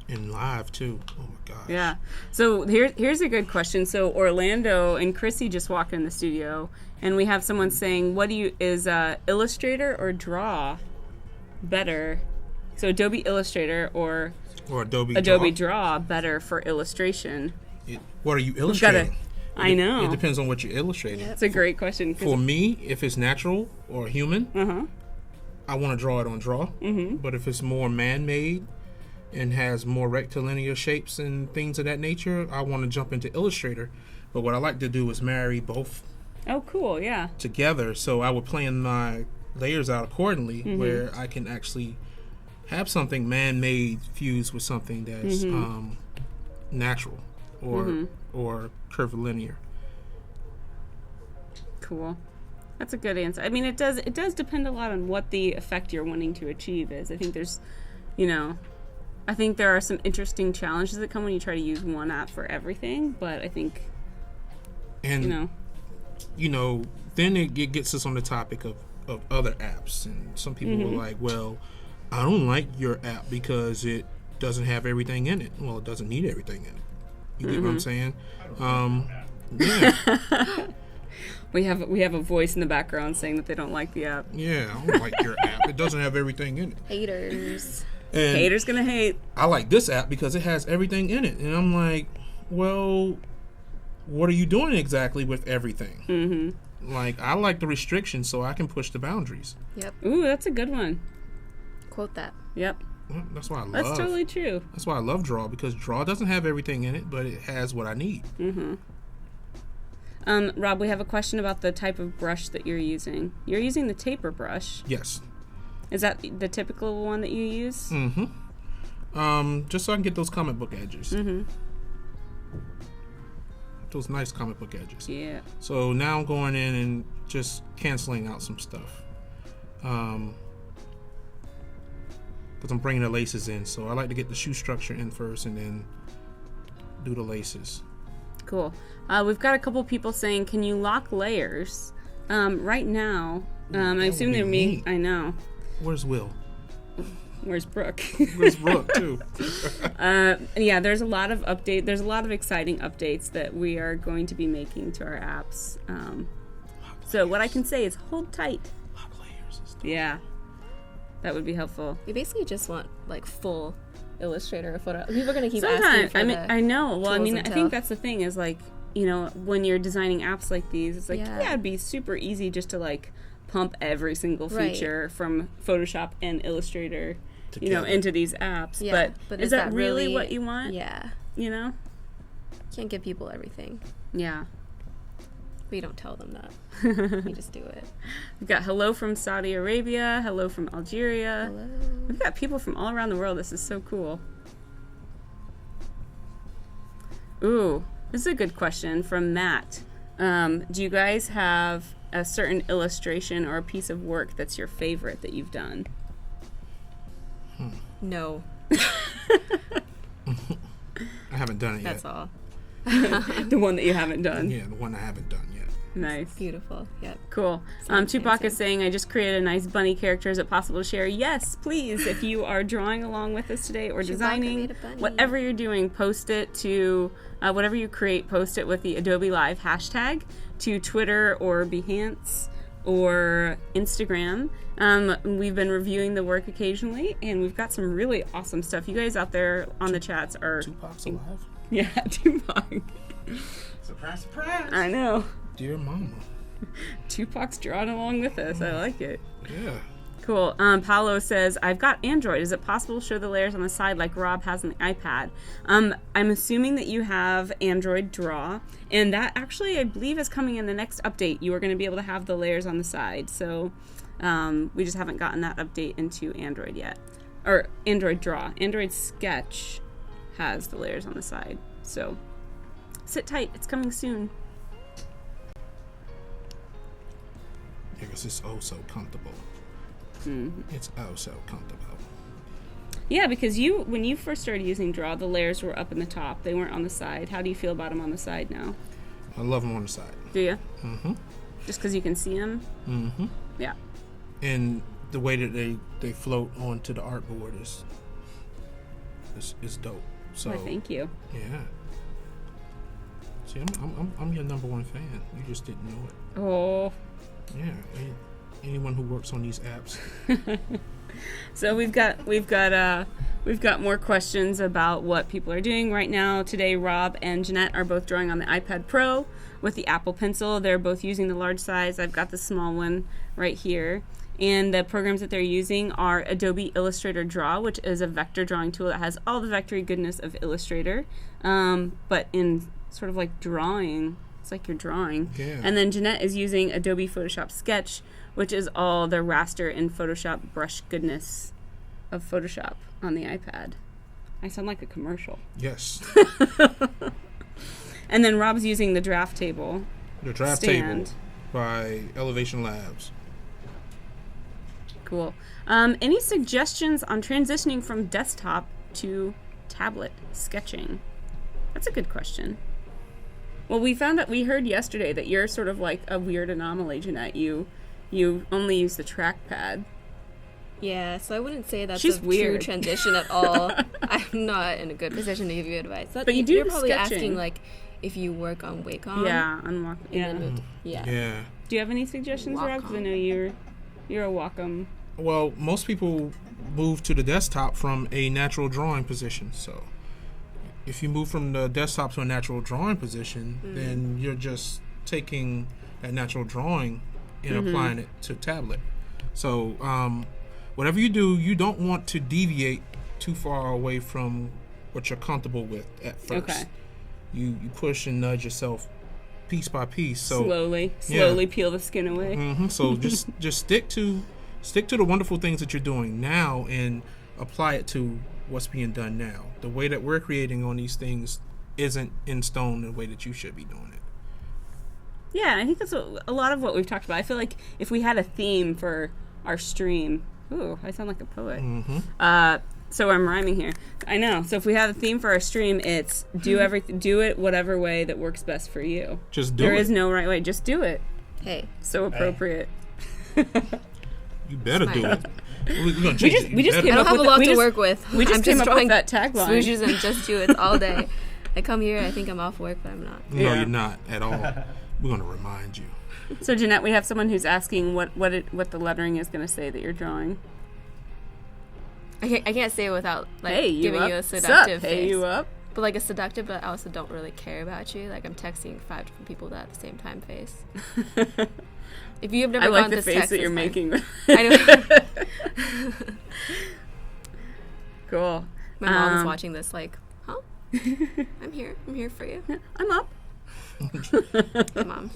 And live too. Oh my gosh. Yeah. So here's a good question. So Orlando and Chrissy just walked in the studio, and we have someone saying, "What is Illustrator or Draw better?" So Adobe Illustrator or Adobe Draw better for illustration? What are you illustrating? I know. It depends on what you're illustrating. That's a great question. For me, if it's natural or human, I want to draw it on Draw. But if it's more man-made and has more rectilinear shapes and things of that nature, I want to jump into Illustrator. But what I like to do is marry both. Oh, cool, yeah. Together, so I would plan my layers out accordingly, where I can actually have something man-made fused with something that's natural or curvilinear. Cool. That's a good answer. I mean, it does depend a lot on what the effect you're wanting to achieve is. I think there's, I think there are some interesting challenges that come when you try to use one app for everything, but I think, then it gets us on the topic of other apps, and some people were like, well, I don't like your app because it doesn't have everything in it. Well, it doesn't need everything in it. You get what I'm saying? Yeah. We have a voice in the background saying that they don't like the app. Yeah, I don't like your app. It doesn't have everything in it. Haters. And haters gonna hate. I like this app because it has everything in it. And I'm like, well, what are you doing exactly with everything? Like, I like the restrictions so I can push the boundaries. Yep. Ooh, that's a good one. Quote that. Yep. Well, that's why I love. That's totally true. That's why I love Draw, because Draw doesn't have everything in it, but it has what I need. Rob, we have a question about the type of brush that you're using. You're using the taper brush. Yes. Is that the typical one that you use? Just so I can get those comic book edges. Mm-hmm. Those nice comic book edges. Yeah. So now I'm going in and just canceling out some stuff. Because I'm bringing the laces in. So I like to get the shoe structure in first and then do the laces. Cool. We've got a couple people saying, can you lock layers? Right now, I assume they're me. I know. Where's Will? Where's Brooke? Where's Brooke, too? Yeah, there's a lot of update. There's a lot of exciting updates that we are going to be making to our apps. So what I can say is hold tight. Lock layers and stuff. Yeah, that would be helpful. We basically just want like full Illustrator photo. People are gonna keep asking for I know. Well, I tools mean, I until- think that's the thing is like, you know, when you're designing apps like these, it's like, Yeah. yeah, it'd be super easy just to like pump every single Right. feature from Photoshop and Illustrator, you know, Together. into these apps. Yeah, But is that really what you want? Yeah, You know? can't give people everything. Yeah. We don't tell them that. We just do it. We've got hello from Saudi Arabia, hello from Algeria. Hello. We've got people from all around the world. This is so cool. Ooh, this is a good question from Matt. Do you guys have a certain illustration or a piece of work that's your favorite that you've done? No, I haven't done it yet. that's all. The one that you haven't done. Yeah, the one I haven't done yet. Nice. Beautiful. Yep. Cool. Same, Tupac same, is saying, I just created a nice bunny character. Is it possible to share? Yes, please. If you are drawing along with us today or Chewbacca designing, made a bunny. whatever you're doing, post it to, whatever you create, post it with the Adobe Live hashtag to Twitter or Behance or Instagram. We've been reviewing the work occasionally, and we've got some really awesome stuff. You guys out there on the chats are... Tupac's alive? Yeah, Tupac. Surprise, surprise. I know. Dear mama. Tupac's drawing along with us. I like it. Yeah. Cool. Paolo says, I've got Android. Is it possible to show the layers on the side like Rob has on the iPad? I'm assuming that you have Android Draw, and that actually, I believe, is coming in the next update. You are going to be able to have the layers on the side. So we just haven't gotten that update into Android yet. Or Android Draw. Android Sketch has the layers on the side. So sit tight. It's coming soon. Yeah, because it's oh so comfortable. It's oh so comfortable. Yeah, because when you first started using Draw, the layers were up in the top. They weren't on the side. How do you feel about them on the side now? I love them on the side. Do you? Mm-hmm. Just because you can see them? Mm-hmm. Yeah. And the way that they float onto the artboard is dope. So Why, thank you. yeah. See, I'm your number one fan. You just didn't know it. Oh. Yeah. Anyone who works on these apps. So we've got more questions about what people are doing right now. Today, Rob and Jennet are both drawing on the iPad Pro with the Apple Pencil. They're both using the large size. I've got the small one right here. And the programs that they're using are Adobe Illustrator Draw, which is a vector drawing tool that has all the vectory goodness of Illustrator, but in sort of like drawing. It's like you're drawing. Yeah. And then Jennet is using Adobe Photoshop Sketch, which is all the raster and Photoshop brush goodness of Photoshop on the iPad. I sound like a commercial. Yes. And then Rob's using the draft table. The draft stand. table by Elevation Labs. Cool. Any suggestions on transitioning from desktop to tablet sketching? That's a good question. Well, we heard yesterday that you're sort of like a weird anomaly, Jennet. You only use the trackpad. Yeah, so I wouldn't say that's She's a true weird. transition at all. I'm not in a good position to give you advice. But you do You're probably sketching. asking like if you work on Wacom. Yeah, unlock. Yeah. And then yeah. Yeah. Do you have any suggestions, Rob? Because I know you're a Wacom. Well, most people move to the desktop from a natural drawing position. So if you move from the desktop to a natural drawing position, then you're just taking that natural drawing and applying it to tablet. So whatever you do, you don't want to deviate too far away from what you're comfortable with at first. Okay. You push and nudge yourself piece by piece. So Slowly peel the skin away. So just stick to the wonderful things that you're doing now and apply it to what's being done now. The way that we're creating on these things isn't in stone the way that you should be doing it. Yeah, I think that's a lot of what we've talked about. I feel like if we had a theme for our stream, ooh, I sound like a poet. Mm-hmm. So I'm rhyming here. I know. So if we have a theme for our stream, it's do it whatever way that works best for you. Just do it. There is no right way. Just do it. Hey. So appropriate. You better do it. We just I came don't up have with a lot we to just- work with. We just I'm came up drawing with that tagline. swooshes and just do it all day. I come here, I think I'm off work, but I'm not. No, Yeah. you're not at all. We're going to remind you. So Jenette, we have someone who's asking what the lettering is going to say that you're drawing. I can't say it without like Hey, you giving up? you a Sup? seductive Hey, face. you up? But like a seductive, but I also don't really care about you. Like I'm texting 5 different people that at the same time face. If you have never I like gone the this face text, that you're it's fine. making. I know. Cool. My mom is watching this like, huh? I'm here for you. I'm up. Hey, Mom.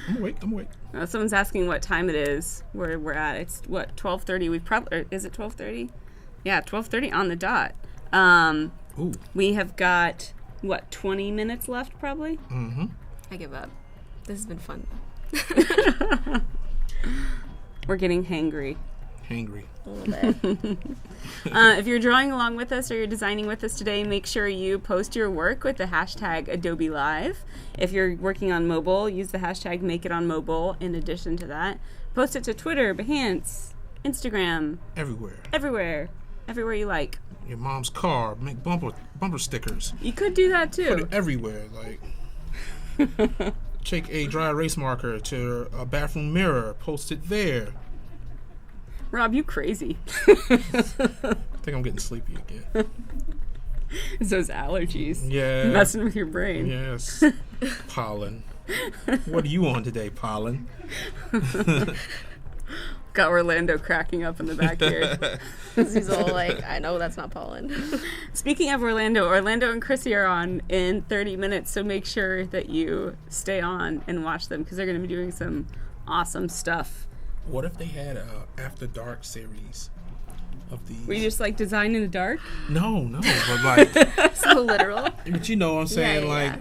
I'm awake. Someone's asking what time it is where we're at. It's what, 12:30. We probably is it 12:30? Yeah, 12:30 on the dot. Ooh. We have got what, 20 minutes left probably. Mm-hmm. I give up. This has been fun. We're getting hangry. Hangry. A little bit. If you're drawing along with us or you're designing with us today, make sure you post your work with the hashtag Adobe Live. If you're working on mobile, use the hashtag Make It On Mobile. In addition to that, post it to Twitter, Behance, Instagram, Everywhere. everywhere you like. Your mom's car. Make bumper stickers. You could do that Put too. it everywhere. Like, take a dry erase marker to a bathroom mirror. Post it there. Rob, you crazy. I think I'm getting sleepy again. It's those allergies. Yeah. Messing with your brain. Yes. Pollen. What are you on today, Pollen? Got Orlando cracking up in the back here. He's all like, I know that's not pollen. Speaking of Orlando and Chrissy are on in 30 minutes, so make sure that you stay on and watch them because they're going to be doing some awesome stuff. What if they had a After Dark series of these? Were you just like design in the dark? No, but like, So literal. but you know what I'm saying? Yeah, yeah. Like,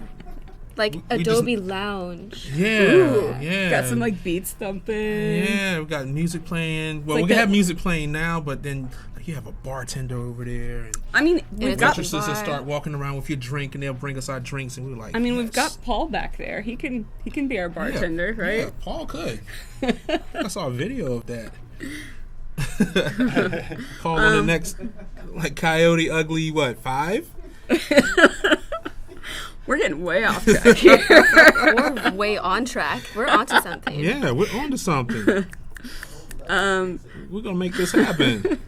Like we just- Adobe Lounge. yeah. Got some like beats thumping. Yeah, we got music playing. Well, like we can that- have music playing now, but then you have a bartender over there, and I mean, we've it's got. open waitresses will bar. start walking around with your drink, and they'll bring us our drinks, and we're like, We've got yes. Paul back there. He can be our bartender, Yeah, right? Yeah, Paul could. I saw a video of that. Paul on the next, like Coyote Ugly, what, 5? We're getting way off track here. We're way on track. We're onto something. Yeah, we're on to something. We're gonna make this happen.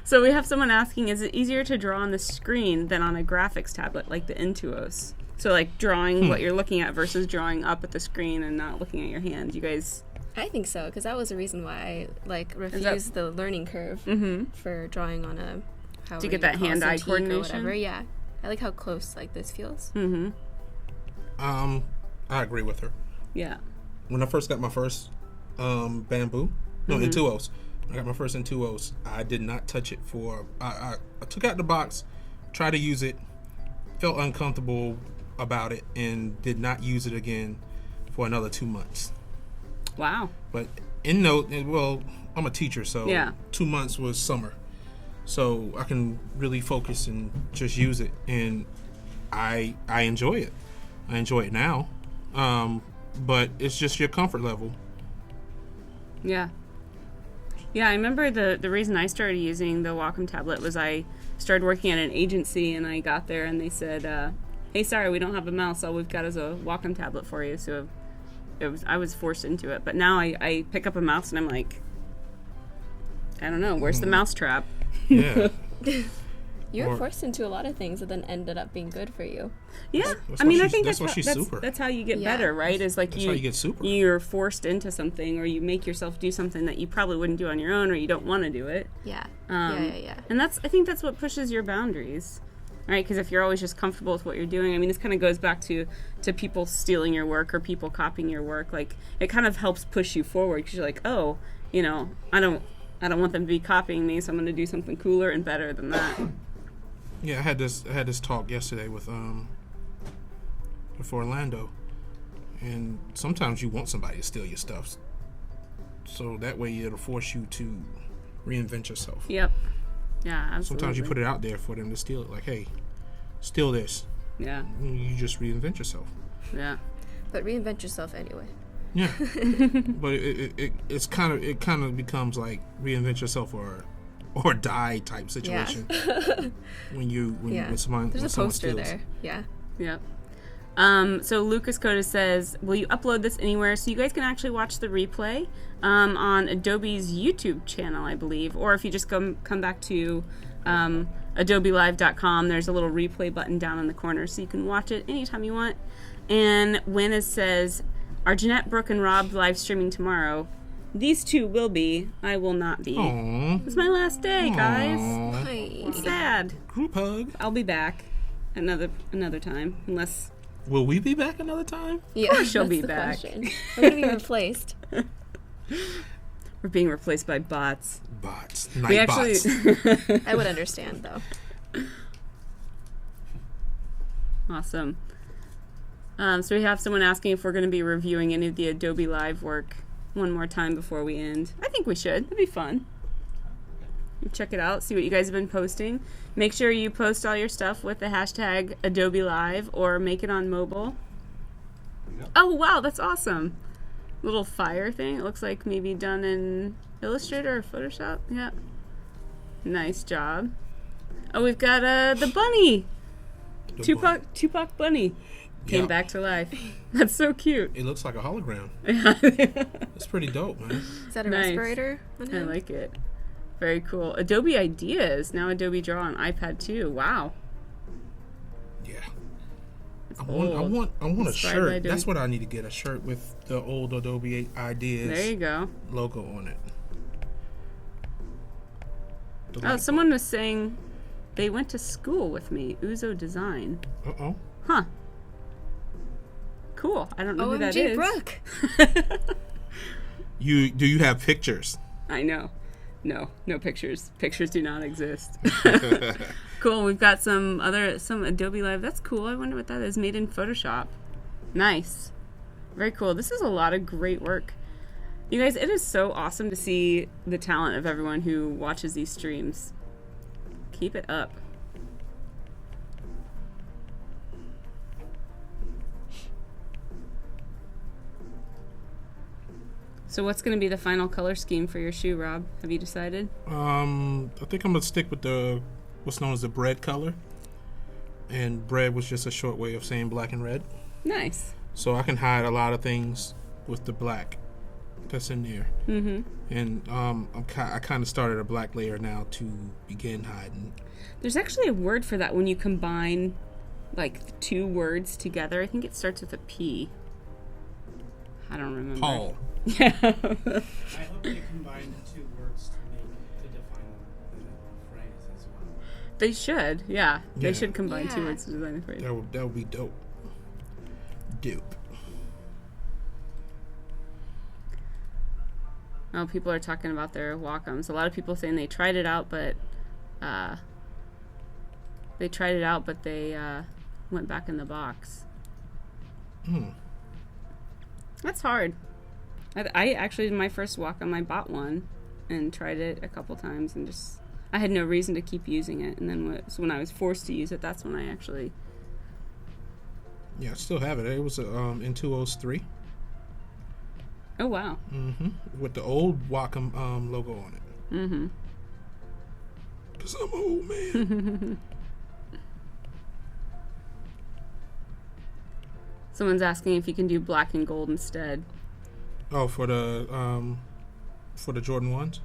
So we have someone asking, is it easier to draw on the screen than on a graphics tablet like the Intuos? So like drawing what you're looking at versus drawing up at the screen and not looking at your hand. You guys, I think so, because that was the reason why I like that- refused the learning curve for drawing on a however To get you that call it, hand-eye Cintiq or coordination? whatever. Yeah, I like how close like this feels. I agree with her. yeah. When I first got my first bamboo, Intuos. I got my first Intuos. I did not touch it for. I took out the box, tried to use it, felt uncomfortable about it, and did not use it again for another 2 months. Wow. But in note, well, I'm a teacher, so Yeah. 2 months was summer, so I can really focus and just use it, and I enjoy it. I enjoy it now, but it's just your comfort level. Yeah. Yeah, I remember the reason I started using the Wacom tablet was I started working at an agency and I got there and they said, hey, sorry, we don't have a mouse. All we've got is a Wacom tablet for you. So I was forced into it. But now I pick up a mouse and I'm like, I don't know, where's the mouse trap? Yeah. You were Or- forced into a lot of things that then ended up being good for you. Yeah, That's I why mean, I she's- think that's that's why she's that's, super. that's how you get Yeah. better, right? Is like That's how you get super. You're forced into something, or you make yourself do something that you probably wouldn't do on your own, or you don't want to do it. Yeah. Um, yeah. And I think that's what pushes your boundaries, right? Because if you're always just comfortable with what you're doing, I mean, this kind of goes back to people stealing your work or people copying your work. Like, it kind of helps push you forward because you're like, oh, I don't want them to be copying me, so I'm going to do something cooler and better than that. Yeah, I had this talk yesterday with Orlando, and sometimes you want somebody to steal your stuff, so that way it'll force you to reinvent yourself. Yep. Yeah, absolutely. Sometimes you put it out there for them to steal it, like, hey, steal this. Yeah. You just reinvent yourself. Yeah. But reinvent yourself anyway. Yeah. But it kind of becomes like reinvent yourself or die type situation. Yeah. when someone There's when a someone poster steals. there. Yeah. Yep. So Lucas Coda says, will you upload this anywhere so you guys can actually watch the replay on Adobe's YouTube channel, I believe, or if you just come back to adobelive.com, there's a little replay button down in the corner so you can watch it anytime you want. And Wynn says, are Jennet, Brooke, and Rob live streaming tomorrow? These two will be. I will not be. Aww. It's my last day, guys. Aww. Hi. I'm sad. Group hug. I'll be back another time, unless Will we be back another time? Yeah, course she'll that's be the back. question. We're gonna be replaced. we're being replaced by bots. Bots. We Night actually. bots. I would understand though. Awesome. So we have someone asking if we're going to be reviewing any of the Adobe Live work one more time before we end. I think we should. It'd be fun. Check it out. See what you guys have been posting. Make sure you post all your stuff with the hashtag Adobe Live or make it on mobile. Yep. Oh, wow. That's awesome. Little fire thing. It looks like maybe done in Illustrator or Photoshop. Yeah. Nice job. Oh, we've got the bunny. Tupac bunny. Came Yeah. back to life. That's so cute. It looks like a hologram. It's pretty dope, man. Is that a Nice. respirator? on I him? like it. Very cool. Adobe Ideas. Now Adobe Draw on iPad too. Wow. Yeah. It's I want a Inspired by shirt. Adobe. That's what I need to get, a shirt with the old Adobe Ideas There you go. logo on it. The Oh, light someone was saying they went to school with me. Uzo Design. bulb. Uh-oh. Huh. Cool. I don't know who that is. OMG, Brooke. Do you have pictures? I know. No pictures. Pictures do not exist. Cool. We've got some Adobe Live. That's cool. I wonder what that is. Made in Photoshop. Nice. Very cool. This is a lot of great work. You guys, it is so awesome to see the talent of everyone who watches these streams. Keep it up. So what's going to be the final color scheme for your shoe, Rob? Have you decided? I think I'm gonna stick with what's known as the bread color. And bread was just a short way of saying black and red. Nice. So I can hide a lot of things with the black that's in there. Mm-hmm. And I kind of started a black layer now to begin hiding. There's actually a word for that when you combine like two words together. I think it starts with a P. I don't remember. Paul. Yeah. I hope they combine the two words to define the phrase as well. They should, yeah. They Yeah. should combine two Yeah. words to design a phrase. That would be dope. Dope. Oh, people are talking about their Wacom's. A lot of people saying they tried it out, but they went back in the box. That's hard. I actually, my first Wacom, I bought one and tried it a couple times and just, I had no reason to keep using it. And then when I was forced to use it, that's when I actually... Yeah, I still have it. It was in 203. Oh, wow. With the old Wacom logo on it. Mm-hmm. Because I'm an old man. Someone's asking if you can do black and gold instead. Oh, for the Jordan 1s?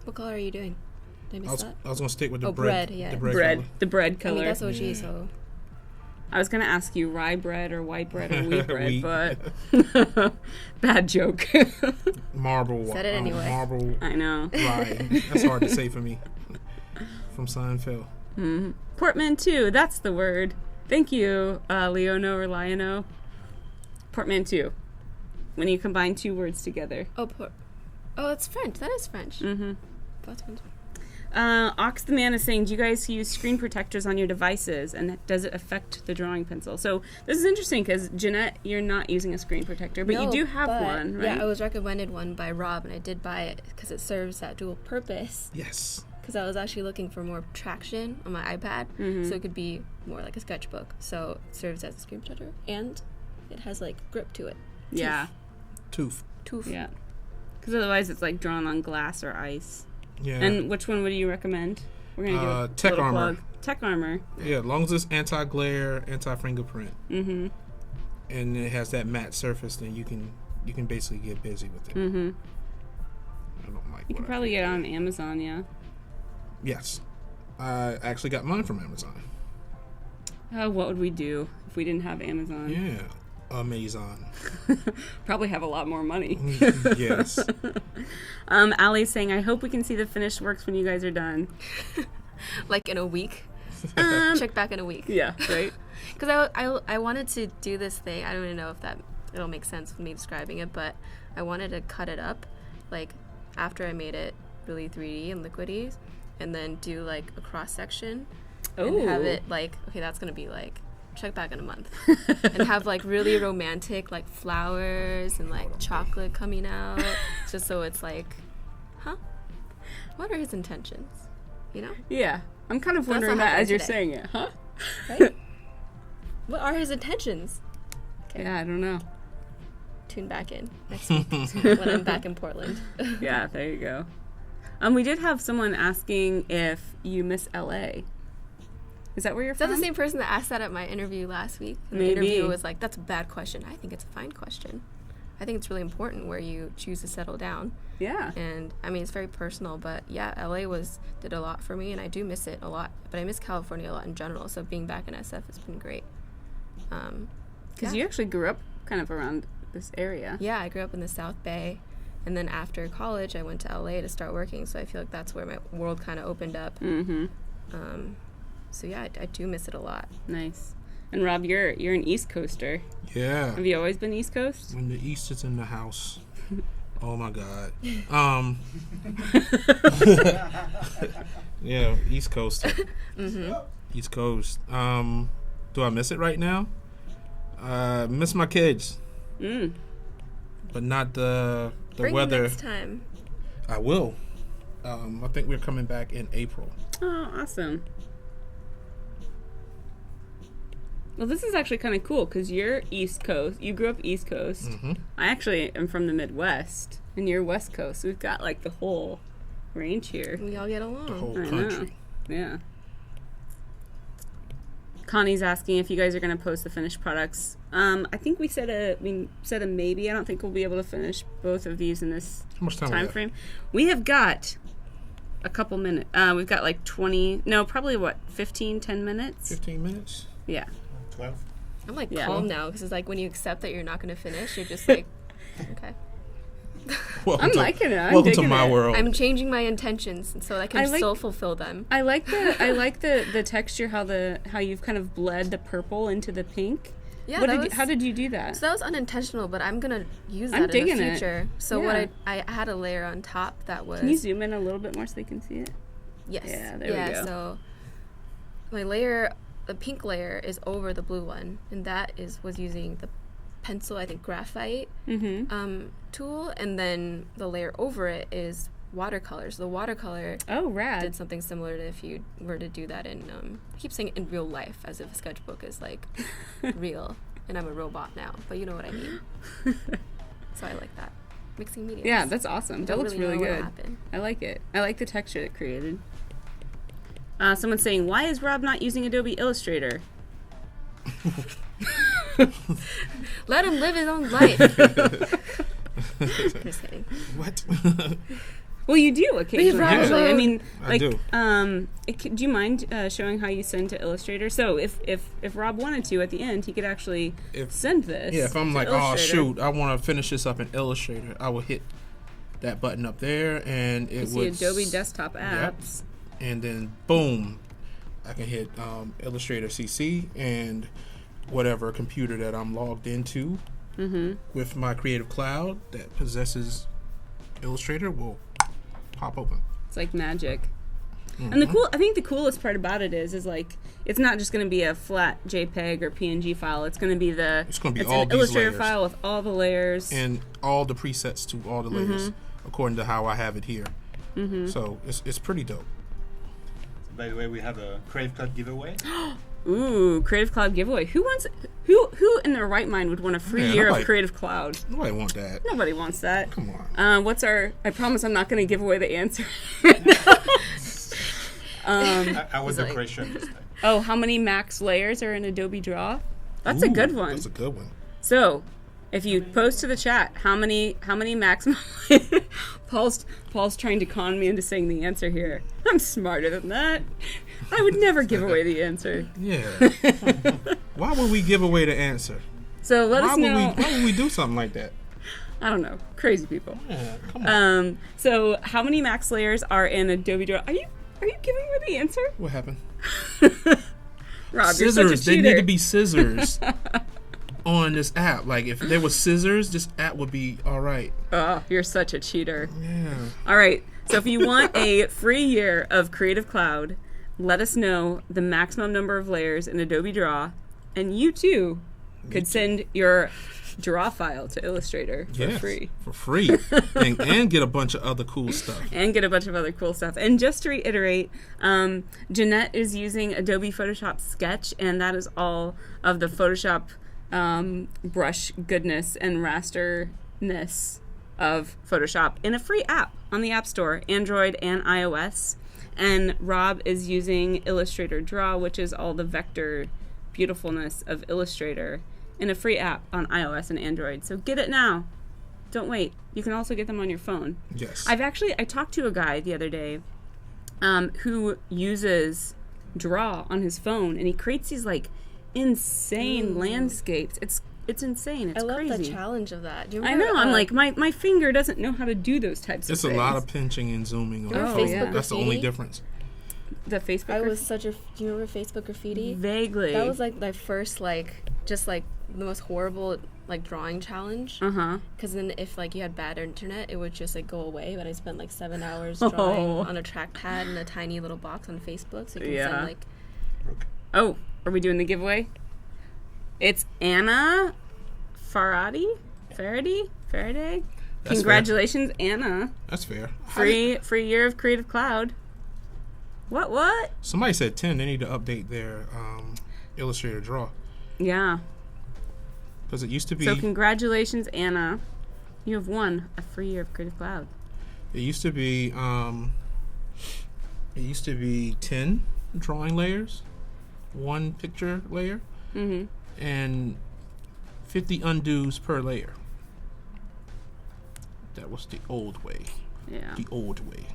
What color are you doing? Did I miss that? I was going to stick with the Oh, bread. bread, yeah. The bread, Bread. color. The bread I color. mean, that's OG, Yeah. so... I was going to ask you rye bread or white bread or wheat bread, Wheat. but bad joke. Marble. Said it anyway. Marble I know. rye. That's hard to say for me. From Seinfeld. Portmanteau, that's the word. Thank you, Leono or Liono. Portmanteau. When you combine two words together. Oh, it's French. That is French. Mm-hmm. That's French. Ox the Man is saying, do you guys use screen protectors on your devices, and does it affect the drawing pencil? So this is interesting because, Jenette, you're not using a screen protector, but you do have one, right? Yeah, I was recommended one by Rob, and I did buy it because it serves that dual purpose. Yes. Because I was actually looking for more traction on my iPad, so it could be more like a sketchbook. So it serves as a screen protector, and it has like grip to it. Yeah. Tooth. Yeah. Because otherwise it's like drawn on glass or ice. Yeah. And which one would you recommend? We're gonna do a Tech little Armor. plug. Tech Armor. Yeah, as long as it's anti-glare, anti-fingerprint, Mm-hmm. and it has that matte surface, then you can basically get busy with it. Mm-hmm. I don't like. You can probably get it on Amazon, yeah. Yes, I actually got mine from Amazon. What would we do if we didn't have Amazon? Yeah, Amazon. Probably have a lot more money. Yes. Allie's saying, I hope we can see the finished works when you guys are done. Like in a week. Check back in a week. Yeah, right? Because I wanted to do this thing. I don't even know if it'll make sense with me describing it, but I wanted to cut it up, like after I made it really 3D and liquidy, and then do like a cross section and have it like, okay, that's gonna be like, check back in a month, and have like really romantic like flowers and like chocolate coming out, just so it's like, huh? What are his intentions? You know? Yeah. I'm kind of That's wondering what that as happened you're today. saying it, huh? Right? What are his intentions? Yeah, I don't know. Tune back in next week when I'm back in Portland. Yeah, there you go. We did have someone asking if you miss LA. Is that where you're Is that from? the same person that asked that at my interview last week? And Maybe. the interviewer was like, that's a bad question. I think it's a fine question. I think it's really important where you choose to settle down. Yeah. And I mean, it's very personal, but yeah, LA did a lot for me, and I do miss it a lot. But I miss California a lot in general, so being back in SF has been great. Because you actually grew up kind of around this area. Yeah, I grew up in the South Bay, and then after college, I went to LA to start working, so I feel like that's where my world kind of opened up. Mm-hmm. So yeah, I do miss it a lot. Nice. And Rob, you're an East Coaster. Yeah. Have you always been East Coast? When the East is in the house. Oh my God. Yeah, East Coast. Mm-hmm. East Coast. Do I miss it right now? Miss my kids, but not the Bring weather. them next time. I will. I think we're coming back in April. Oh, awesome. Well, this is actually kind of cool because you're East Coast. You grew up East Coast. Mm-hmm. I actually am from the Midwest, and you're West Coast. So we've got like the whole range here. We all get along. The whole I country. know. Yeah. Connie's asking if you guys are going to post the finished products. I think we said a maybe. I don't think we'll be able to finish both of these in this How much time time we have? frame. We have got a couple minutes. We've got like 20. No, probably what 10 minutes. 15 minutes. Yeah. 12. I'm like Yeah. calm now because it's like when you accept that you're not going to finish, you're just like, okay. Welcome I'm liking it. I'm welcome to digging my it. world. I'm changing my intentions so that I can I like- still fulfill them. I like the texture, how you've kind of bled the purple into the pink. Yeah, How did you do that? So that was unintentional, but I'm gonna use I'm that in the digging it. future. So what Yeah. I had a layer on top that was Can you zoom in a little bit more so they can see it? yes, Yeah, there we go. So my layer, the pink layer, is over the blue one, and that was using the pencil, I think graphite tool, and then the layer over it is watercolor. So the watercolor Oh, rad. did something similar to if you were to do that in I keep saying in real life as if a sketchbook is like real and I'm a robot now, but you know what I mean. So I like that mixing mediums. Yeah, that's awesome. That Don't looks really really know good. what'll happen. I like it. I like the texture it created. Someone's saying, why is Rob not using Adobe Illustrator? Let him live his own life. Just kidding. What? Well, you do occasionally. Rob Actually, I alone. mean, I like, do. Do you mind showing how you send to Illustrator? So, if Rob wanted to, at the end, he could actually send this. Yeah, if I'm to like, oh Illustrator. shoot, I want to finish this up in Illustrator, I will hit that button up there, and You it see would Adobe desktop apps. and then boom, I can hit Illustrator CC and whatever computer that I'm logged into with my Creative Cloud that possesses Illustrator will pop open. It's like magic. And I think the coolest part about it is like it's not just going to be a flat JPEG or PNG file. It's going to be all an these Illustrator layers. file with all the layers And all the presets to all the layers, according to how I have it here. So it's pretty dope. By the way, we have a Creative Cloud giveaway. Ooh, Creative Cloud giveaway. Who in their right mind would want a free year of Creative Cloud? Nobody want that. Nobody wants that. Come on. I promise I'm not going to give away the answer. I was the question this time. Oh, how many max layers are in Adobe Draw? That's a good one. That's a good one. So, if you post to the chat, how many maximum Paul's trying to con me into saying the answer here. I'm smarter than that. I would never give away the answer. Yeah. Why would we give away the answer? So let us know. Why would we do something like that? I don't know. Crazy people. Yeah, come on. So how many max layers are in Adobe Draw? Are you giving me the answer? What happened? Rob, Scissors. you're such a They cheater. need to be scissors on this app. Like if there was scissors, this app would be all right. Oh, you're such a cheater. Yeah. All right. So if you want a free year of Creative Cloud, let us know the maximum number of layers in Adobe Draw, and you too could send your draw file to Illustrator for free. For free. and get a bunch of other cool stuff. And get a bunch of other cool stuff. And just to reiterate, Jennet is using Adobe Photoshop Sketch, and that is all of the Photoshop brush goodness and rasterness of Photoshop in a free app on the App Store, Android and iOS. And Rob is using Illustrator Draw, which is all the vector beautifulness of Illustrator, in a free app on iOS and Android. So get it now. Don't wait. You can also get them on your phone. Yes. I talked to a guy the other day who uses Draw on his phone, and he creates these like insane landscapes. It's insane. It's I love crazy. the challenge of that. Do you I remember, know. I'm like, my finger doesn't know how to do those types It's of a things. lot of pinching and zooming on Remember the Facebook phone. That's the only graffiti? difference. The Facebook. I was such a. Do you remember Facebook graffiti? Vaguely. That was like my first just the most horrible like drawing challenge. Because then if like you had bad internet, it would just like go away. But I spent like 7 hours drawing on a trackpad in a tiny little box on Facebook, so you can send like. Oh, are we doing the giveaway? It's Anna Faraday. That's Congratulations, Anna. That's fair. Free year of Creative Cloud. What? Somebody said 10. They need to update their Illustrator Draw. Yeah. Because it used to be. So congratulations, Anna. You have won a free year of Creative Cloud. It used to be 10 drawing layers, 1 picture layer, and 50 undos per layer. That was the old way. Yeah. The old way.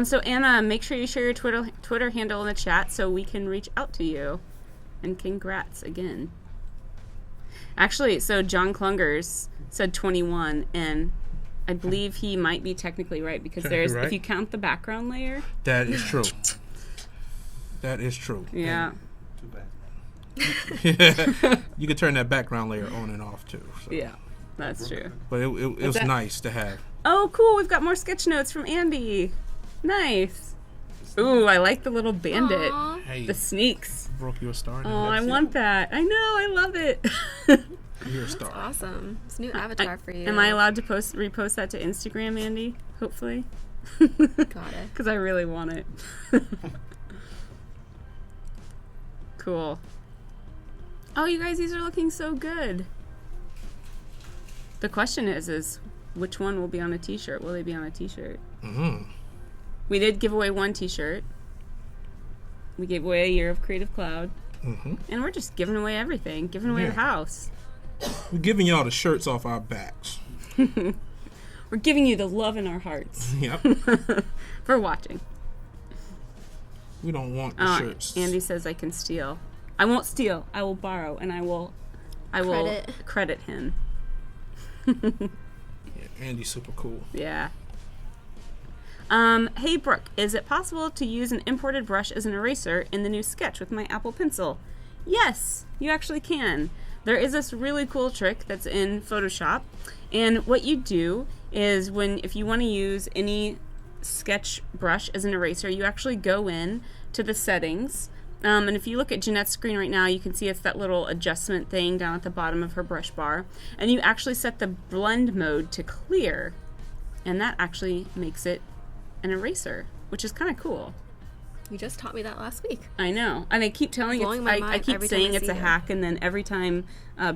So Anna, make sure you share your Twitter handle in the chat so we can reach out to you. And congrats again. Actually, so John Klungers said 21, and I believe he might be technically right because there's right. if you count the background layer. That is true. That is true. Yeah. Too bad. You could turn that background layer on and off too. So. Yeah, that's true. But it was that- nice to have. Oh, cool. We've got more sketch notes from Andy. Nice. Ooh, I like the little bandit. Aw. Hey, The sneaks. broke your star. Oh, I want that. I know. I love it. You're a star. Awesome. It's a new avatar for you. Am I allowed to repost that to Instagram, Andy? Hopefully. Got it. Because I really want it. Cool. Oh, you guys, these are looking so good. The question is which one will be on a t-shirt? Will they be on a t-shirt? We did give away 1 t-shirt. We gave away a year of Creative Cloud. And we're just giving away everything. Giving away the house. We're giving y'all the shirts off our backs. We're giving you the love in our hearts Yep. for watching. We don't want the shirts. Andy says I can steal. I won't steal. I will borrow, and I will credit him. Yeah, Andy's super cool. Yeah. Hey Brooke, is it possible to use an imported brush as an eraser in the new sketch with my Apple Pencil? Yes, you actually can. There is this really cool trick that's in Photoshop, and what you do is if you want to use any sketch brush as an eraser, you actually go in to the settings. And if you look at Jenette's screen right now, you can see it's that little adjustment thing down at the bottom of her brush bar. And you actually set the blend mode to clear. And that actually makes it an eraser, which is kind of cool. You just taught me that last week. I know. And I keep telling Blowing my I mind keep every time saying I it's see a you. hack, and then every time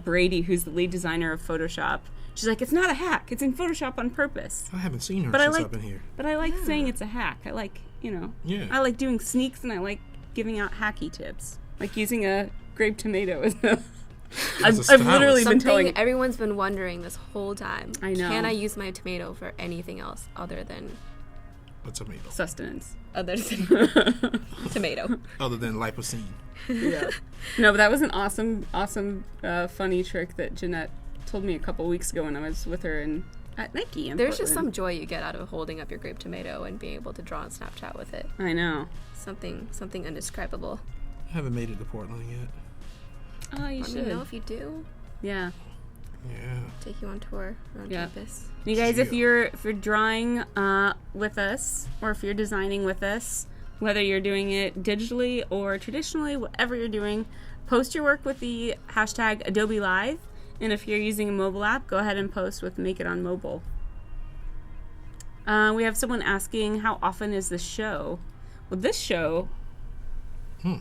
Brady, who's the lead designer of Photoshop, she's like, it's not a hack. It's in Photoshop on purpose. I haven't seen her But I since like- I've been here. But I like saying it's a hack. I like, Yeah. I like doing sneaks, and I like giving out hacky tips. Like using a grape tomato as a... I've stylist. literally been telling... Something everyone's been wondering this whole time. I know. Can I use my tomato for anything else other than A tomato. Sustenance. tomato? Other than lipocene. Yeah. No, but that was an awesome, funny trick that Jenette told me a couple weeks ago when I was with her at Nike in There's just some Portland. joy you get out of holding up your grape tomato and being able to draw on Snapchat with it. I know. Something indescribable. I haven't made it to Portland yet. Oh, you Let should. me know if you do. Yeah. Yeah. Take you on tour around Yeah. campus. You guys, if Yeah. you're drawing with us, or if you're designing with us, whether you're doing it digitally or traditionally, whatever you're doing, post your work with the hashtag Adobe Live. And if you're using a mobile app, go ahead and post with Make It on Mobile. We have someone asking, how often is this show? Well, this show,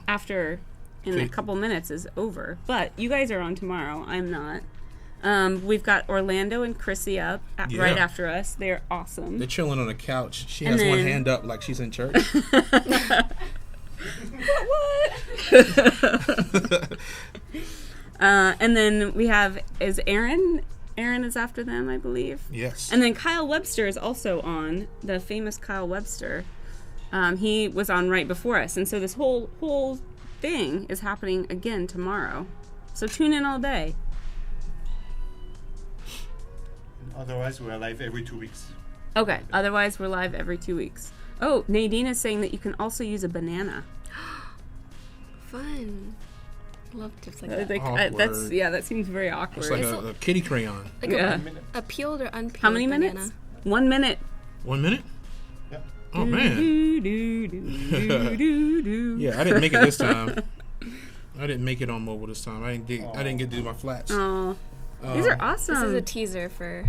after in a Okay. couple minutes, is over. But you guys are on tomorrow. I'm not. We've got Orlando and Chrissy up right Yeah. after us. They're awesome. They're chilling on a couch. She And has one then- hand up like she's in church. And then we have, is Aaron? Aaron is after them, I believe. Yes. And then Kyle Webster is also on, the famous Kyle Webster. He was on right before us. And so this whole thing is happening again tomorrow. So tune in all day. Otherwise, we're live every 2 weeks. Okay. Otherwise, we're live every 2 weeks. Oh, Nadine is saying that you can also use a banana. Fun. Love tips like that. That's that seems very awkward. It's like a kitty crayon. Like Yeah. a peeled or unpeeled How many banana. minutes? 1 minute. 1 minute? Yeah. Oh, man. Do, do, do, do, do. Yeah, I didn't make it this time. I didn't make it on mobile this time. I didn't get to do my flats. Oh, these are awesome. This is a teaser for.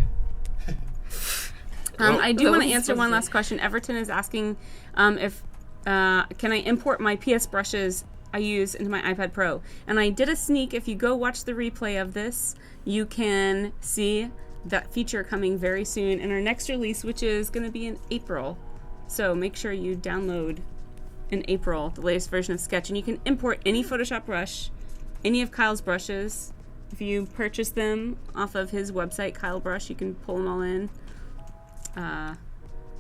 I do What want was to I answer supposed one to last question. Everton is asking if can I import my PS brushes I use into my iPad Pro. And I did a sneak. If you go watch the replay of this, you can see that feature coming very soon in our next release, which is going to be in April. So make sure you download in April the latest version of Sketch. And you can import any Photoshop brush, any of Kyle's brushes. If you purchase them off of his website, Kyle Brush, you can pull them all in.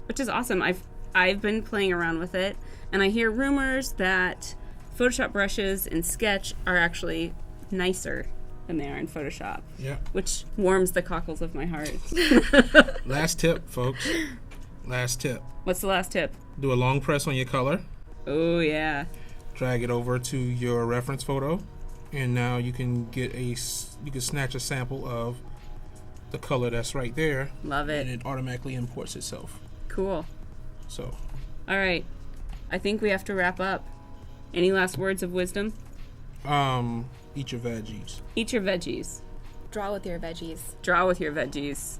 Which is awesome. I've been playing around with it, and I hear rumors that Photoshop brushes in Sketch are actually nicer than they are in Photoshop, Yeah. which warms the cockles of my heart. Last tip, folks. Last tip. What's the last tip? Do a long press on your color. Oh yeah, Drag it over to your reference photo, and now you can snatch a sample of the color that's right there, love and it. it automatically imports itself. Cool. So, All right, I think we have to wrap up. Any last words of wisdom? eat your veggies. Eat your veggies. Draw with your veggies. Draw with your veggies.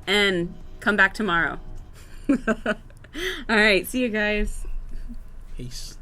And come back tomorrow. All right, see you guys. Peace.